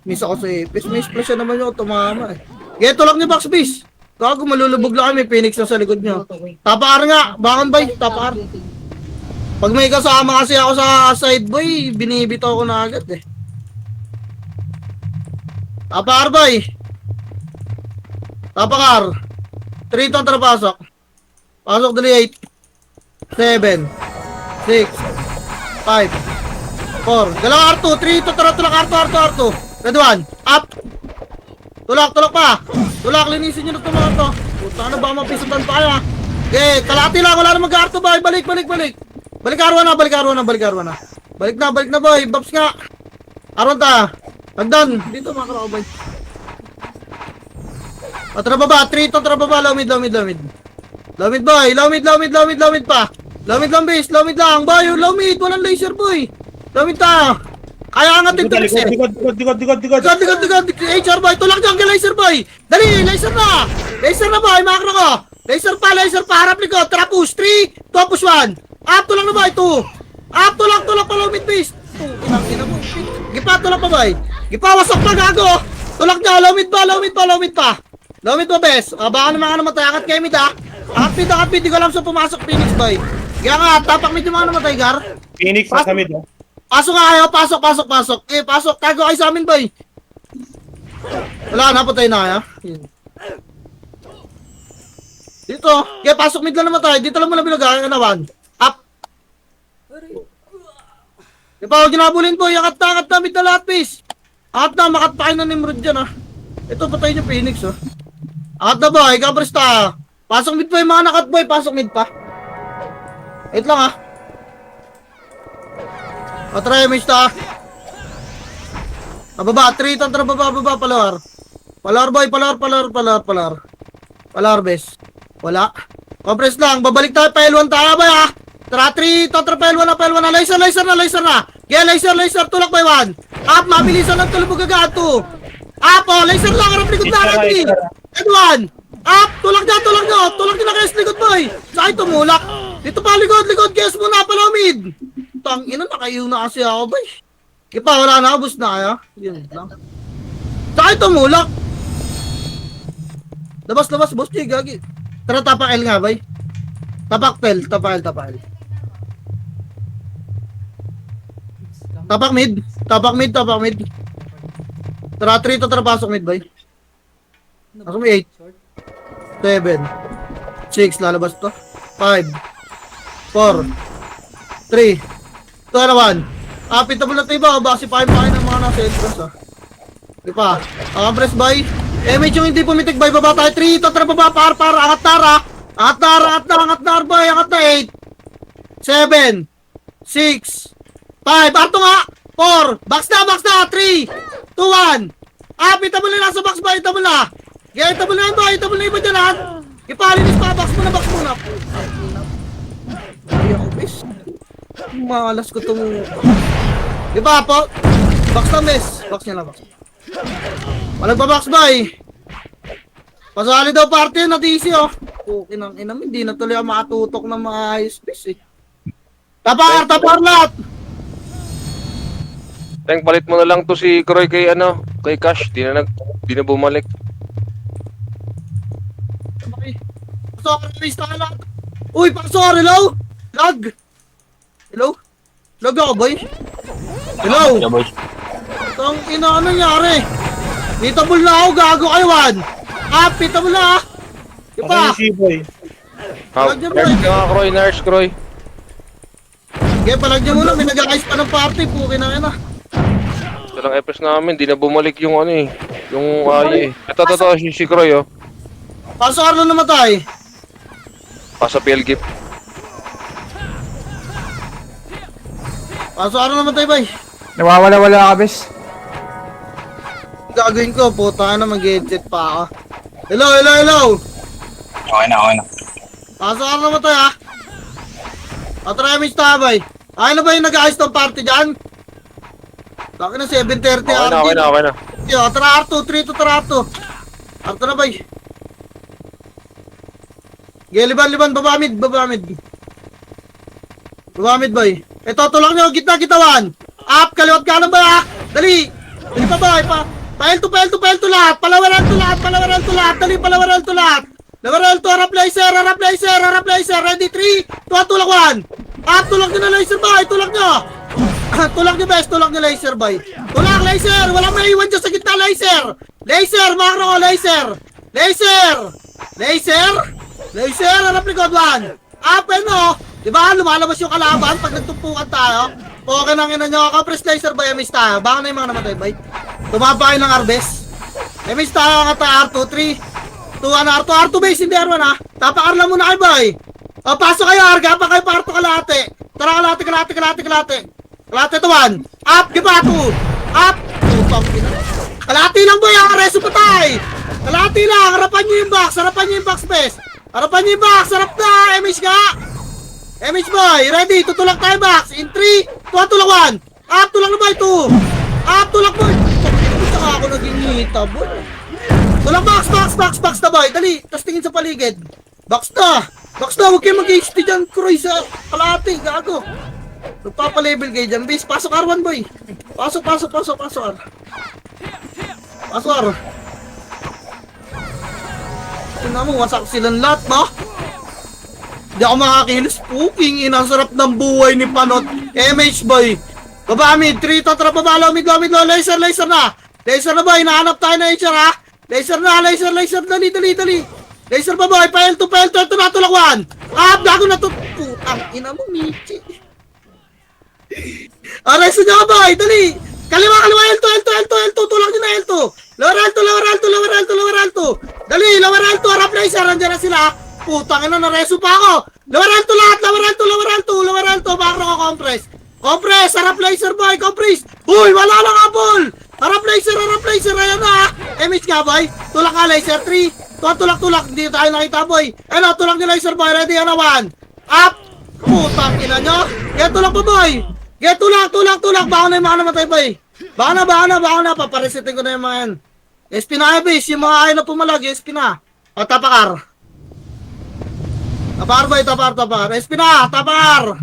Miss ako sa Epis. May splash na naman yung tumama eh. Geto lang ni box base. Gago, malulubog lang kami. Phoenix na sa likod nyo. Tapakar nga. Bakon, boy. Tapakar. Pag may kasama kasi ako sa side, boy, binibito ko na agad eh. Tapakar, boy. Tapakar. 3 tong pasok. Pasok dali 8. 7. 6. 5. 4. Dalawa R2. 3 to tulak R2. Red 1. Up. Tulak pa. Tulak, linisin nyo na ito mga to. Puta, ano ba mapisutan pa kaya? Okay, kalati lang. Wala na mag-R2 boy. Balik. Balik R1 na. Balik na boy. Babs nga. R1 ta. Hagdan. Dito mga boy. Tara baba. 3 to tara baba. Lomid boy. Lomid pa. Lomid lang base. Lomid lang. Boy, lomid. Walang laser boy. Lomid ta. Kaya angat yung tulis eh. Likod. HR boy. Tulak dyan kay laser boy. Dali. Laser na boy. Makro ko. Laser pa. Harap likod. Tara push. 3, 2, push 1. Up. Tulak na boy. 2. Up. Tulak pa. Lomid base. Ina mo. Gipa. Tulak pa boy. Gipa. Wasak pa gago. Tulak niya. Lomid pa. Lomid pa bes. Baka naman namatay. Angat kayo mid ha. Angat mid. Di ko alam sa pumasok Phoenix boy. Kaya nga. Tapak mid yung mga namatay gar. Phoenix na kami do. Pasok nga kayo, pasok. Pasok, tago kayo sa amin, boy. Wala na, patay na kaya. Dito, pasok mid lang naman tayo. Dito lang muna binagay, anawan. Up. Huwag ginabulin, boy. Angat na, mid na lahat, please. Angat na, makat pa kayo ng Nimrod dyan, ha. Ito, patay niyo Phoenix, oh. Angat na, boy. Kapresta. Pasok mid, boy. Mga nakat, boy. Pasok mid pa. Wait lang, ha. Try image ta. Baba, 3 tantra baba, palor. Palor boy, palor bes. Wala. Compress lang, babalik tayo pa L1 tayo ba ha? Tara 3 tantra pa L1 na. Laser na. Kaya laser, tulak by 1. Up, mabilisan lang tulubog agad 2. Up, laser lang, harap likod na agad 3. L1. Up, tulak na kaya likod boy. Saan tumulak? Dito pa likod, guess mo na palomid. Tang ina, nakayo na kasi ako, boy. Kipa, wala na, bus na kaya. Yun lang. Saka ito mulak. Labas, boss, gagi. Tara, tapak L nga, boy. Tapak L. Tapak mid. Tara, 3 to, tara, pasok mid, boy. Pasok mo 8. 7, 6, lalabas to. 5, 4, 3, 2, 1. Pitable na tayo ba? Basi pa kayo ng mga nasa entrance ah. Di pa. Press by. MH yung hindi pumitik by baba tayo. 3, tatra baba, par, angat tara. Angat na, boy, angat na. 8, 7, 6, 5, arto nga. 4, box na, 3, 2, 1. Pitable na nasa box ba? Itable na. Itable na yun ba? Itable na iba dyan ha. Ipalinis pa, box muna. Ay, ako, bis. Malas ko itong... Di ba po? Box na, miss. Box niya lang, box. Walang pa box ba eh. Pasali daw party yun na DC oh. Okay nang inam, hindi na tuloy ako makatutok na maayos, bis eh. Tapar lahat! Teng, palit mo na lang to si Kroy kay kay Cash. Di na bumalik. Okay. Pasok, release tayo lahat. Uy, pasok, hello? Hello? Lag ako, boy? Hello? Yeah, boys. Itong ina, ano nangyari? Hitable na ako, gago kayo, Juan. Hitable na ah. Di Ako ba? yung C-boy. Palagyan mo Nurse ka nga, Kroy. Nurse, Kroy. Okay, palagyan mo lang, may nag-ayos pa ng party, puki na yan ah. Talang epes namin. Di na bumalik yung yung ay eh. Ito, si Kroy oh. Pasok Arlo namatay. Pasa PL gift. Pasok Arlo namatay, bay. Nawawala-wala ka, bes. Gagawin ko, puta na, mag-headset pa ako. Hello? Okay na. Pasok Arlo namatay ah. Atry bay. Ay na ba yung nag-ayos ng party dyan? Laki na 7:30 Okay na. Yo, tara Arto, 3 to tara Arto. Arto na bay. Liban, baba mid bay. Ito, tulak nyo, gitna, gitawan. Up, kaliwat kanan ba? Dali pa ba? Pael to lahat. Palawaran to lahat. Dali, palawaran to lahat. Lawaran to, harap laser. Ready, 3, 2, tulak 1. Up, tulak nyo na laser bay, tulak nyo. Tulak nyo best, tulak nyo laser bay. Tulak, laser, walang maiwan dyan sa gitna, laser. Makro, laser, harap likod 1. Up, no? Diba, lumalabas yung kalaban pag nagtumpukan tayo. Okay nang ina nyo, ka-press laser bay, miss tayo. Baka na yung mga namatay bay. Tumapa kayo ng Arbes. Miss tayo, kata R2, 3, 2, 1, R2 base, hindi R1 ha. Tapakar lang muna kayo bay. Pasok kayo, arga pa kayo parto kalate. Tara kalate. Kalate to 1. Up, giba 2. Up. Putang ina. Kalate lang boy, ang reso patay. Kalate lang, harapan nyo yung box, bes. Harapan nyo yung box, harap na, MH ka. MH boy, ready, tutulak tayo box. In 3, 2, tulak 1. Up, tulak na boy, 2. Up, tulak boy. Saka ako naging hita boy. Tulak box na boy, dali. Tapos tingin sa paligid. Box na, huwag kayo mag-HD dyan, Kroy, sa kalate, gago. Nagpapalevel kayo dyan, base. Pasok R1 boy. Pasok R. Pasok R. Tingnan mo, wasak silang lahat, no? Hindi ako makakilos. Puking ina, sarap ng buhay ni Panot. MH boy. Baba mid, 3 to trap, baba low, laser na. Laser na boy, nahanap tayo na HR ha. Laser, dali. Laser ba boy, pael to, ito na, tulak 1. Gago na to. Putang ina mo, Michi. Reso nyo boy, dali. Kaliwa, L2, tulak nyo na L2. Lower L2. Dali, lower L2, harap laser, andyan na sila. Putang ina, nareso pa ako. Lower L2 lahat, lower L2, bakro ko compress, harap laser boy, compress. Uy, wala lang apple. Harap laser, ayan na. MH nga boy, tulak ka laser, 3, tulak, hindi tayo nakita boy. Ano, tulak ni laser boy, ready, 1. Up, putang ina nyo. Get tulak pa boy. Get tulak, baka na yung mga namatay boy. Baka na, paparesitin ko na yung mga yan. SP na base, yung mga ayaw na pumalag, SP na. O, tapakar boy, tapar. SP na, tapakar.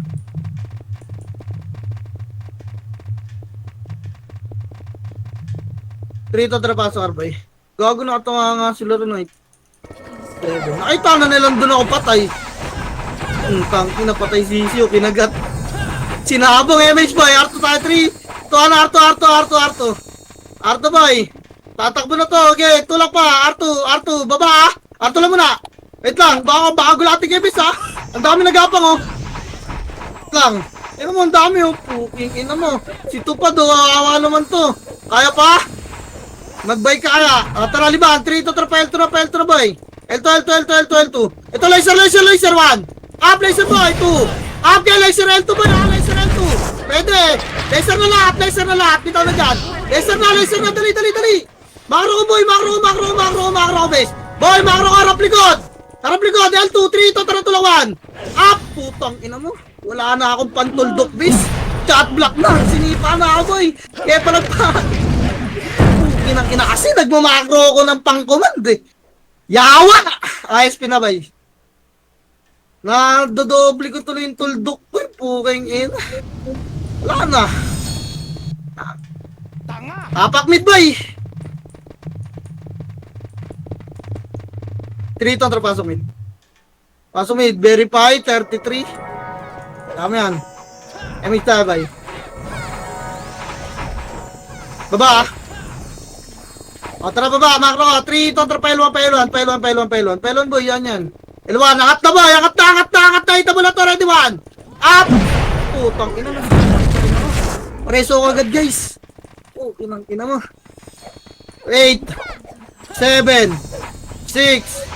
Trito trapaso boy. Gago na ito nga sila rin eh. Nakita na nilang doon ako patay. Tangki na patay sisiyo, kinagat. Sinabong MH boy, R2 tayo 3. R2 boy. Tatakbo na to, okay, tulak pa, R2, baba. R2 lang muna. Wait lang, baka gulating ebis ha. Ang dami nagapang oh. Wait lang. Ino mo, ang dami oh. Puking ina mo. Si Tupad oh, awa naman to. Kaya pa? Magbay ka kaya. Tara, liban. 3 to trapa, L2 na boy. L2. Ito, laser 1. Up, laser boy, 2. Up, kaya laser L2 boy, laser L2. Pwede. Laser na lahat. Bitaw na dyan. Laser na, dali. Makro ko boy, makro bes. Boy, makro ka, harap likod, L2, 3 to, tara tulang 1. Up, putang ina mo. Wala na akong pantuldok bis. Chat block na, sinipa na ako boy. Kaya pala pa. Ina kasi nagmamakro ko ng pang-command eh. Yawa! ISP na bay. Nadodoble ko tuloy yung tuldok ko eh. Puking ina. Wala na. Tapak mid bay. 3 to, pasok mid. Pasok mid, verify, 33. Dami yan. MX tayo bay. Baba ah. O tara baba, makro. 3 to, pailwan boy, yan. L1, angat na boy, angat na. Ito mo na to, ready 1. Up! Putang ina na. Preso ko agad guys. Inang ina mo. 8, 7, 6,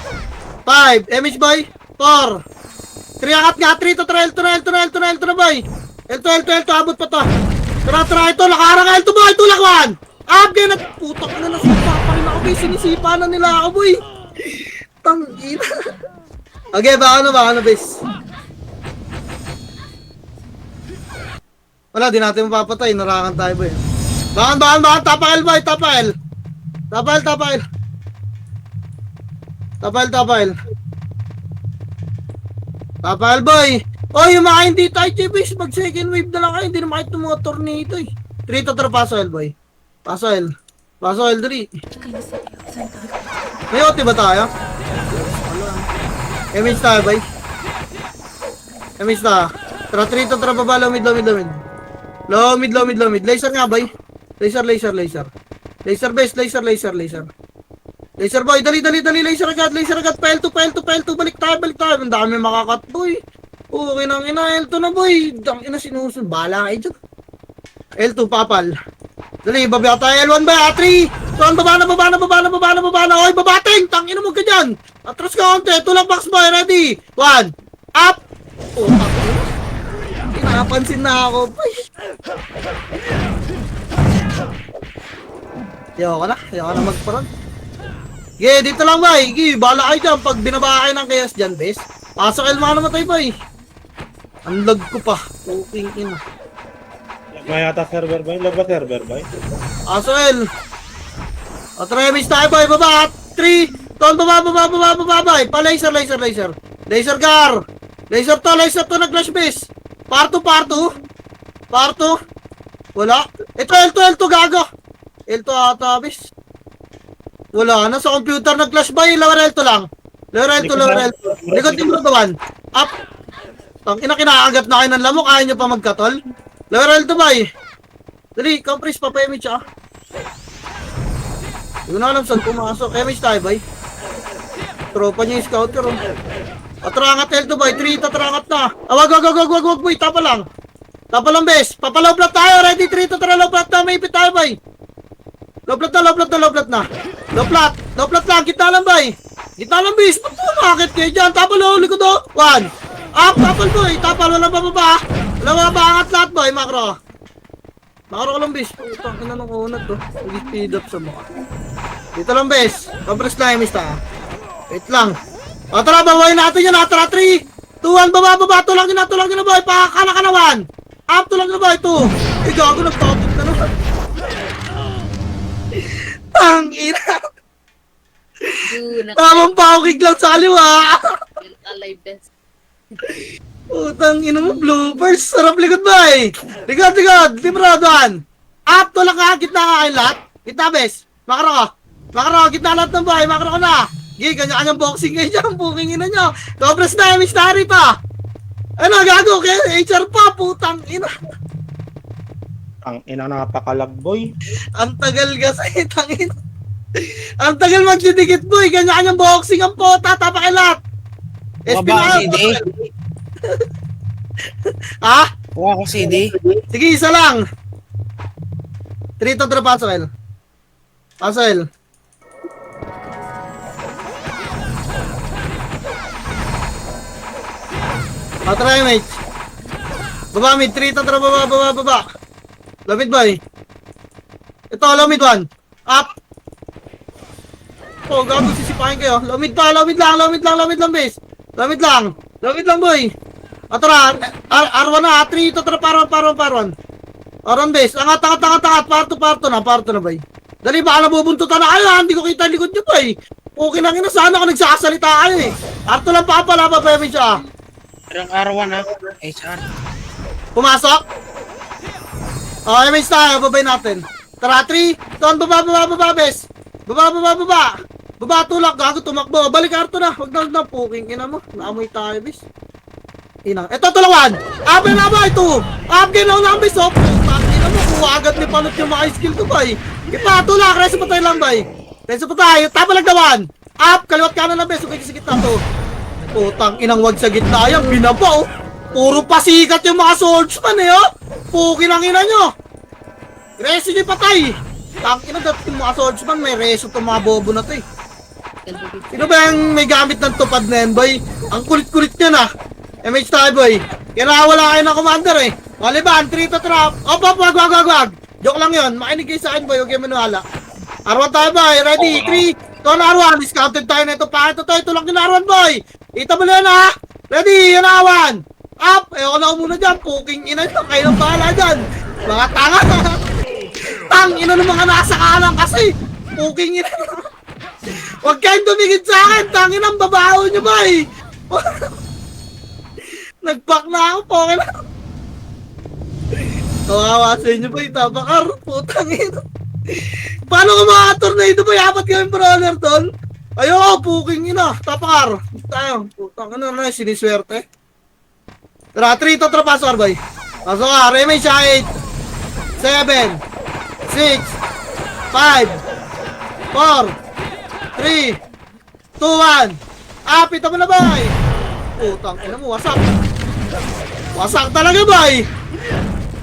5, MH boy, 4, 3 angat nga, 3 to, L2 na boy. L2, abot pa to. Tara, ito, nakaharang L2 boy, tulak 1. Up, na putok na nasipa pa rin ako boy, sinisipa na nila ako boy. Tangina. Okay, baka na bes. Wala, di natin mapapatay, narangan tayo boy. Bakan, tapal boy, tapal. Tapal boy. Oh, yung mga hindi tayo chibis, mag second wave na lang kayo, hindi na makita yung mga tornado eh. 3 to, paso L boy. Paso L 3. May OT ba tayo? MH tayo boy. MH tayo. Tara 3 to, baba, low mid. Low mid. Laser nga boy. Laser. Laser base, laser. Laser boy, dali, laser agad. Pail to, balik tayo. Ang dami makakat boy. Okay nang ina, L2 na boy. Dang ina sinusun, bala kayo dyan. L2, papal. Dali, baba tayo, L1 ba? 3, tuwan, baba na. Oy, babating, tangina mo ka dyan. Atras ka konti, tulang box boy, ready. 1, up. Pinapansin na ako boy. Ayoko na magparang. Okay, dito lang ba? Bala kayo dyan. Pag binaba kayo ng chaos dyan, bes. Pasok L mga namatay ba eh. Ang lag ko pa. Puking ina. May yata server ba? Lag ba server ba? Pasok L. O tremis tayo ba? Baba. 3. Ton, baba. Pa-laser. Laser gar. Laser to. Nag-flash base. Parto. Wala. Ito L2 gago. L2 ata bes. Wala na sa computer nag-flash ba? Lower L2 lang. Lower L2. Likod yung brutawan. Up. Ina kinakagat na kayo ng lamok. Kaya nyo pa magkatol. Lower L2 ba eh. Dali, compress pa image ah. Hindi ko na alam saan pumasok. Image tayo ba eh. Tropa niya yung scouter oh. Atrangat L2 ba eh. 3 tatrangat na. Wag boy. Tapa lang bes. Papalow plat tayo. Ready 3 low plat na. May ipit tayo ba eh. Low plat na. Low plat lang. Kita lang ba eh. Kita lang bis. Ba't pumakit kayo dyan? Tapal o. Likod o. 1. Up. Tapal boy. Wala bababa. Wala angat lahat boy. Makro ka lang bis. Putang ina nung unat to. Speed up sa mukha. Dito lang bis. Compress na yung mista. Wait lang. O tara. Babayin natin yan. Tara 3, 2, 1. Baba. Tulang nyo na boy. Pakakala ka na 1. Up. Tulang na boy. 2. Gago nagtapit na naman. Ang ina. Tamang paukig lang sa kaliwa. Putang ina mo, bloopers. Sarap likod ba eh. Likod. Libradoan. Up, tulak ka. Gitna ka kayo lahat. Gitna bes. Makro. Gitna lahat ng bahay. Makro ka na. Kanya-kanyang boxing kayo dyan. Puking ina nyo. Dobres na, mistari pa. Ano, gago. HR pa. Putang ina. Ang ina napakalag boy. Ang tagal kasi, tangin. Ang tagal magdidikit boy. Kanya-kanyang boxing ang pota. Tapakilat. SP Baba na ako, CD. Ha? Kuha ko CD. Sige, isa lang. 3 to drop, Paswell. Paswell. Patry, mate. Baba, mid. 3 to drop, baba. Lamid, boy. Ito, lamid 1. Up. Oh, gago, sisipahin kayo. Lamid lang, base. Lamid lang, boy. Atara, R1 na, 3 to drop, R1. Aron base, angat, parto na, bay. Dali, baka nabubuntutan na kayo, hindi ko kita yung likod nyo, bay. Okay lang yun, sana ako nagsasalita kayo eh. Arto lang papala, papayami siya. R1 ha. HR. Pumasok. Okay, may tayo, babay natin. Tara, 3, ton, baba, bes. Baba. Baba, tulak, gago, tumakbo. Balik, Arto na, wag na, puking ina mo. Naamoy tayo, bes. Inang. Ito, tulawan. Abe na ba ito? Abe na ang bes, oh. Ina mo, kuha agad ni Panot yung mga skill ko, bay. Ipa, tulak, reso pa tayo lang, bay. Reso pa tayo, tapa lagdawan. Up, kaliwat kanan lang, bes. Okay, sa gitna to. Putang inang wag sa gitna yan, binaba, oh. Puro pasikat yung mga swordsman, eh, oh. Pukin ang ina nyo. Reso nyo patay. Tang ina, dapat yung mga swordsman, may reso itong mga bobo na to, eh. Sino ba yung may gamit ng tupad na yan, boy? Ang kulit-kulit niya na. MH tayo, boy. Kaya nakawala kayo ng commander, eh. Maliban, 3 to trap. Wag. Joke lang yun. Makinig kayo sa akin, boy. Huwag kayo manuhala. R1 tayo, boy. Ready? 3, 2, R1. Discounted tayo na ito. Pakito tayo. Tulak yung R1, boy. Ita mo na yan, ha? Ready? Yan, R1. Up. Ayoko na muna dyan. Puking ina nyo. Kayo nang bahala dyan. Mga tanga. Tang ina ng mga nasa kanan kasi. Puking ina. Huwag kayong tumigid sa akin. Tang ina ang babaho nyo, boy. Nag-back na ako, okay na. Kawawa sa inyo ba yung tabakar? Putang ina. Paano ka mga tornado ba? Yapat kami brawler doon? Ayoko, puking ina. Tapakar. Tayo. Putang ina na, siniswerte. Tara, 3 to tara, pasok boy. Pasok ka, remay siya 8, 7, 6, 5, 4, 3, 2, 1. Apit mo na, boy. Putang ina mo, wasak. Wasak talaga, boy.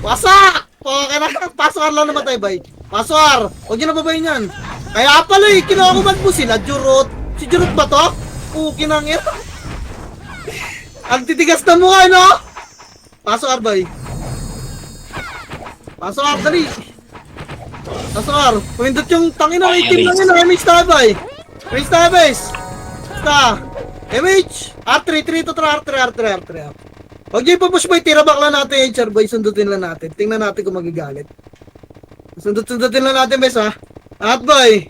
Wasak. Okay na, pasok lang naman tayo, boy. Pasok. Huwag nyo na babayin yan. Kaya pala eh, kinakuman mo sila, Jurot. Si Jurot ba to? Pukin ang ina. Ang titigas na mukha, no? Pasok, boy. Pasok, dali. Pasok, pumindot yung tangin ng itim lang yun. MH tayo, boy. MH tayo, boys. Basta. MH. R3 to R3. Huwag nyo ipapush, boy. Tirabak lang natin, HR, boy. Sundutin lang natin. Tingnan natin kung magagalit. Sundutin lang natin, boys, ha? At, boy.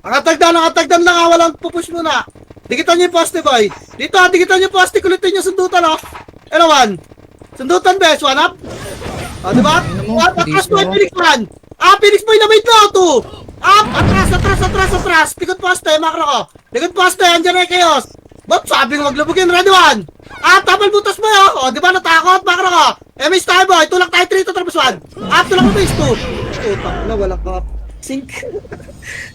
Nakatagdan lang, ha? Walang pupush muna. Dikitan nyo yung poste, boy. Dito, ha? Dikitan nyo yung poste. Kulitin nyo sundutan, ha? Ano, 1? Sundutan, bes. 1 up. O, diba? Atras, boy. Phoenix 1. Phoenix, boy. Na-made na, 2. Up. Atras. Likod poste. Makro ko. Likod poste. Andiyan na yung chaos. Ba't sabi ko maglubugin? Ready 1. Tapal butas mo, o. Diba? Natakot. Makro ko. MS tayo, boy. Tulak tayo 3 to tapos 1. Tulak mo, base 2. Utang na, wala ka. Sink.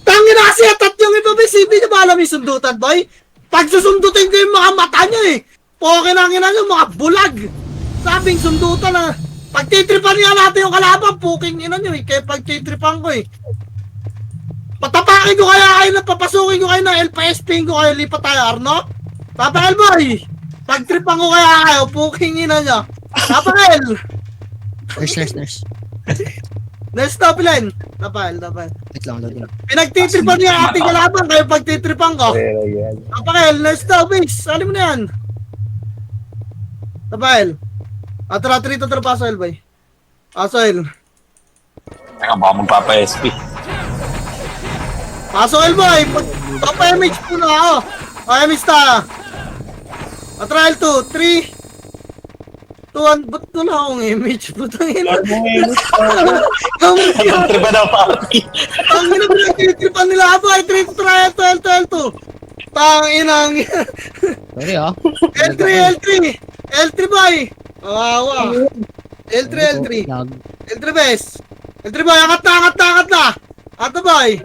Tangin na kasi atat yung iba, base. Hindi nyo ba alam yung sundutan, boy? Pag susundutin ko yung mga mata nyo, eh. Poke na nyo, mga bulag. Sabing sundutan na. Pagtitripan niya natin yung kalaban, puking ina nyo, eh. Kaya pagtitripan ko, eh. Patapakin ko kaya kayo na, papasukin ko kayo na, LPSP ko kayo, lipat tayo, Arno? Papakil, boy. Pagtripan ko kaya kayo, puking ina nyo. Papakil. Nurse. Nurse na, Pilen. Tapal. Wait lang, load lang. Pinagtitripan niya ang ating kalaban, kayo pagtitripan ko. Papakil, nurse na, base. Sali mo na yan. Tapal. Tara, 3 to tara, Paswell, boy. Paswell. Teka, baka magpapa-SP. Paswell, boy. Papa-image po na ako. Image ta. Trial 2, 3, 2, 1. Ba't ko na akong image? Putang ina. Tripa na party. Ang ina, pinagtitripan nila, boy. 3 to trial, 12, 2. Tanginang. Sorry, ah. L3, boy. Kawawa. L3. Lag. L3, bes. L3, boy. Angat na. Ato, boy.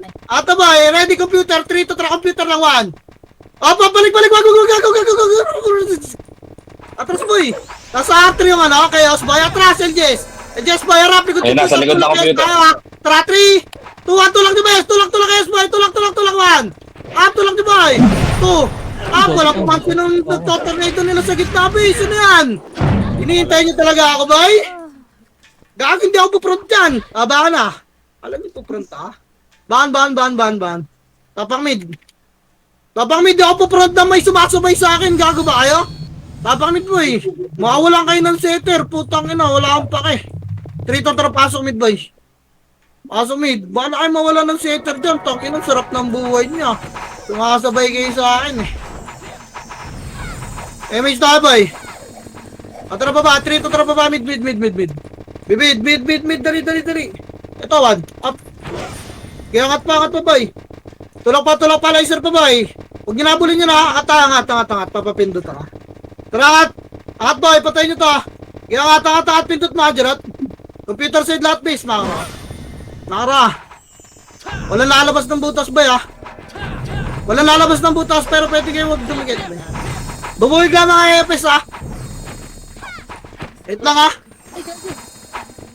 Ready, computer. 3 to try computer lang 1. Balik. Wag. Atras boy. Nasa R3 yung ano, Chaos boy. Atras, LJS. LJS boy, harap. Likod Ayun, nasa likod na computer. Tara, 3, 2, 1, tulak ni boy. Tulak, Chaos boy. Tulak, 1. Tulak ni boy. 2. Walang pumansin ng tornado nila sa gitna, boy. Sino yan? Hinihintay niyo talaga ako, boy? Gagawin, hindi ako pupront dyan. Baka na. Alam niyo pupront, ha? Ban. Tapang mid, di ako pupront na may sumasabay sa akin. Gago ba kayo? Tapang mid, boy. Mawawalan kayo ng setter. Putang ina, wala akong pake. 3 tara, pasok mid, boy. Pasok mid. Baka kayo mawala ng setter dyan. Tangin ang sarap ng buhay niya. Sumasabay kayo sa akin, eh. Image tayo, boy. Tara baba, 3 tara baba, mid. Mid, dali. Ito, 1. Up. Kaya angat pa, boy. Tulak pa, laser pa, boy. Huwag ginabulin nyo na, angat, papapindot, ha. Tara, angat, boy, patay nyo to, ha. Kaya angat, pindot mga Jarot. Computer side lahat, base, mga Nakara. Walang lalabas ng butas, boy, ha. Walang lalabas ng butas, pero pwede kayo huwag dumikit, boy. Bumuhig lang mga EFS, ha. Wait lang, ha.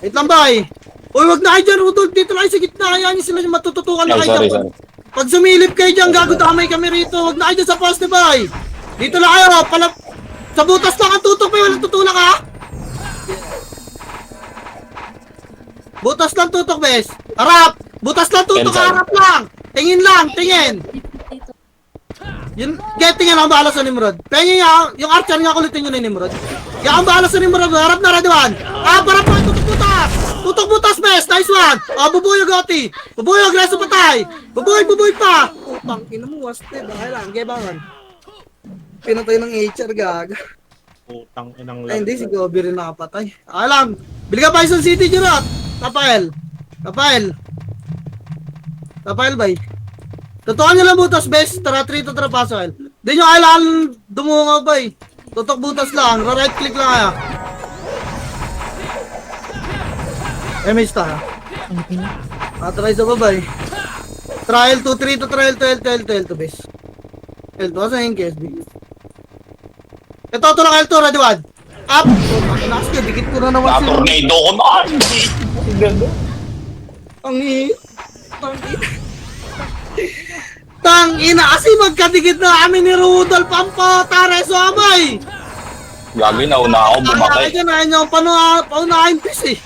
Wait lang, boy. Uy, wag na kayo dyan, Rudolph. Dito lang kayo sa gitna. Ayan nyo sila yung matututukan na kayo dyan. Pag sumilip kayo dyan, gago damay kami rito. Wag na kayo dyan sa poste, boy. Dito lang kayo. Sa butas lang ang tutok, boy. Walang tutulak, ha. Butas lang tutok, bes. Harap. Butas lang tutok, harap lang. Tingin lang, tingin. Yun, tingin ang bahala sa Nimrod. Pengin nga, yung archer nga kulitin nyo na yung Nimrod. Yung ang bahala sa Nimrod, harap na, Radwan. Para po, tutok butas. Tutok butas, bes. Nice one. Bubuyog, Oti. Bubuyog, reso patay. Bubuy pa. Putang ina mo, wasted. Dahil lang, gebangan. Pinatay ng HR, gag. Putang inang Ay, hindi, si Gobi rin nakapatay. Alam, bili ka Bison City, Jarot. Rafael, bay. Tutukan nyo lang butas, bes. Tara, 3 to tara, pasok. Di nyo kailangan dumungaw, bay. Tutok butas lang. Right click lang kaya. Image ta, ha? Try sa babay. Trial 2, 3 to trial, L2, bes. L2, asa yung KSB? Ito lang L2, ready 1. Up! Nakasya, dikit ko na naman sila. Tornado ko na. Tangina, kasi magkadikit na kami ni Rudolph Tare Suamay. Gagawin na una ako bumakay. Ayaw na nyo, paunahin pis, eh.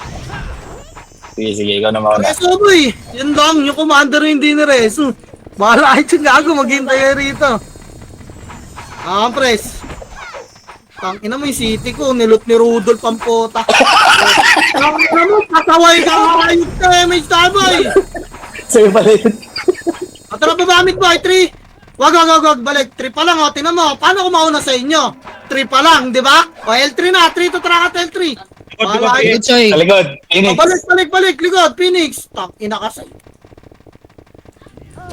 Sige, ikaw na mauna. Reso, boy. Yan lang, yung commander hindi ni Reso. Bahala kayo dyan, gago, maghintay kayo rito. Pres. Tangina mo yung city ko, nilot ni Rudolph Pampota. Tangina mo, pasaway ka ayot ka, image tayo, boy. Sa'yo pala yun. Tara, babamit, boy, 3. Wag, balik. 3 pa lang, o, tinan mo. Paano ko mauna sa inyo? 3 pa lang, di ba? O, L3 na, 3 to trakat L3. Bahala kayo. Good choy. Sa likod, Phoenix. Balik, likod, Phoenix. Tangina kasi.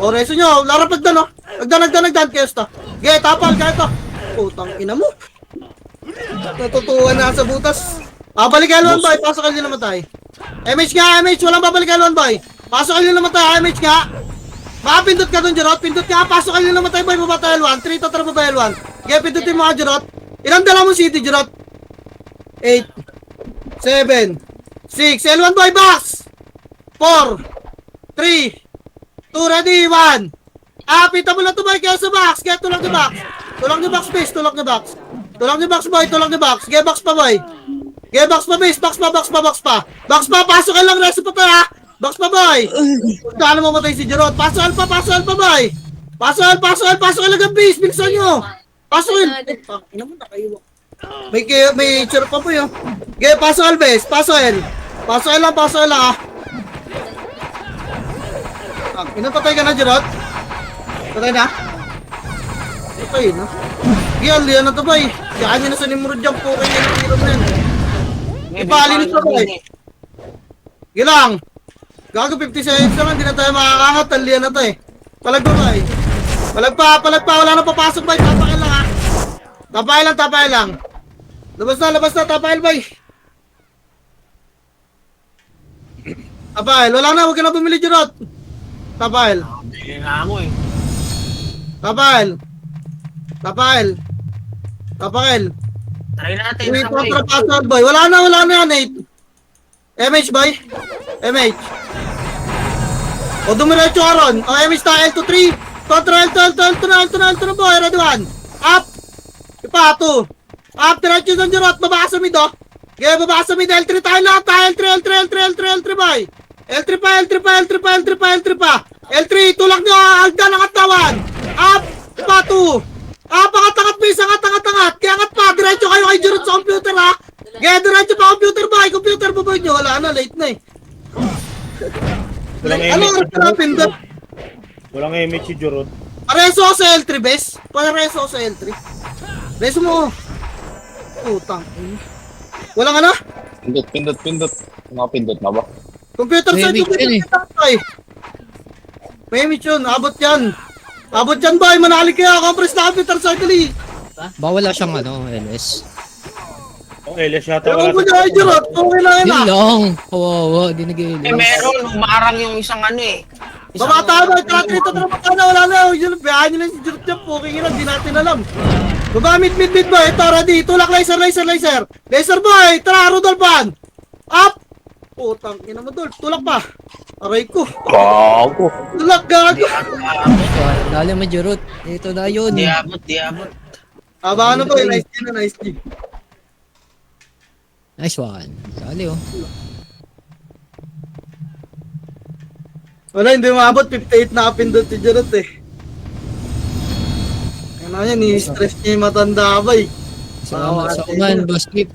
O, reso nyo, larap nagdan, o. Nagdan, chaos to. Ge, tapal, kahit to. Putang ina mo. Natutuwa na sa butas. Balik L1, boy. Pasok kayo namatay. MH nga, MH. Walang babalik L1, boy. Pasok kayo namatay, MH nga. Pindot ka dun, Jarot. Pindot ka. Pasok kayo namatay, boy. Babata L1. 3 to tara baba L1. Ge, pindutin mo ka, Jarot. Ilang dala mo city, Jarot? 8, 7, 6. L1, boy. Box. 4, 3, 2, ready, 1. Pita mo lang to, boy. Kaya sa box. Get tulak the box. Tulak the box, base. Tulak the box. Tulak the box, boy. Tulak the box. Get box pa, boy. Get box pa, base. Box pa. Box pa. Pasok ka lang. Reso pa, ha. Box pa, boy. Kala mo matay si Jarot. Pasok L pa, boy. Pasok L agad, base. Bilisan nyo. Pasok L. Ina mo, nakaiwak. May chirp pa po yun. Okay, pasok L, base. Pasok L lang, ha. Inapatay ka na, Jarot? Patay na? Patay na. Yan na to, boy. Kaya nyo na sa Nimrod dyan po kayo ng hero na yan. Ipalinis na, boy. Gilang. Gago 50 seconds na lang, di na tayo makakangat. Talian na to, eh. Palag ba, boy? Palag pa. Wala na papasok, boy. Tapakil lang, ha. Tapakil lang. Labas na. Tapakil, boy. Tapakil. Wala na. Huwag ka na bumili, Jarot. Tapakil. Bigyan nga ako eh. Tapakil. Tapakil. Tapakil. Try natin. Wait, Sabay. password boy. Wala na yan, Nate. MH boy. MH. O dumiretso ka ron. O MH na L2 3. Control L2 na boy. Ready 1. Up. Ipa 2. Up. Diretso doon Jirot. Baba ka sa mid oh. Okay, baba ka sa mid. L3 tayo lahat ha. L3 boy. L3 pa. L3. Tulak nyo. Hagdan ang katawan. Up. Ipa 2. Pangat-angat please, angat. Kaya angat pa, diretso kayo kay Jirot sa computer ha. Kaya diretso pa computer ba nyo? Wala na, late na eh. Walang Ano image oras si na Jurot. pindot? Walang image si Jurot. Pareso ako sa L3, bes. Pareso ako sa L3. Reso mo. Utang. Walang ano? Pindot. Mga pindot na ba? Computer May side, image yun eh. boy. May image yun, abot yan. Abot yan boy, manali kaya, compress na computer side dali. Bawal lang siyang ano, LS. Oh, LS yata Ewan wala ko sa niya kay Jirot, okay lang yun Yun ah. lang. Kawawa, di nag-LS. Meron, umarang yung isang ano eh. Baba tayo boy, tara na, wala na. Biyahan nyo lang si Jirot dyan, poking ina, di natin alam. Baba, mid boy, ito, ready. Tulak, laser. Laser boy, tara, Rudolphan. Up. Putang ina mo, Dol, tulak pa. Aray ko. Gago. Tulak, gago. Dali mo, Jirot. Ito na yun. Di abot. Aba, ano boy, nice G. Nice one. Dali oh. Wala, hindi maabot. 58 na kapindot si Jirot eh. Ano yan, ni-stress niya yung matanda ba eh. Salamat sa uman, Boss Gip.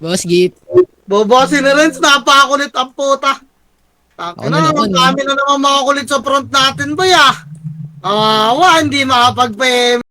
Boss Gip. Bobosin na rin, napakulit ang puta. Ako Taka na na, naman, kami na naman mga kulit sa front natin ba ya? Hindi makapag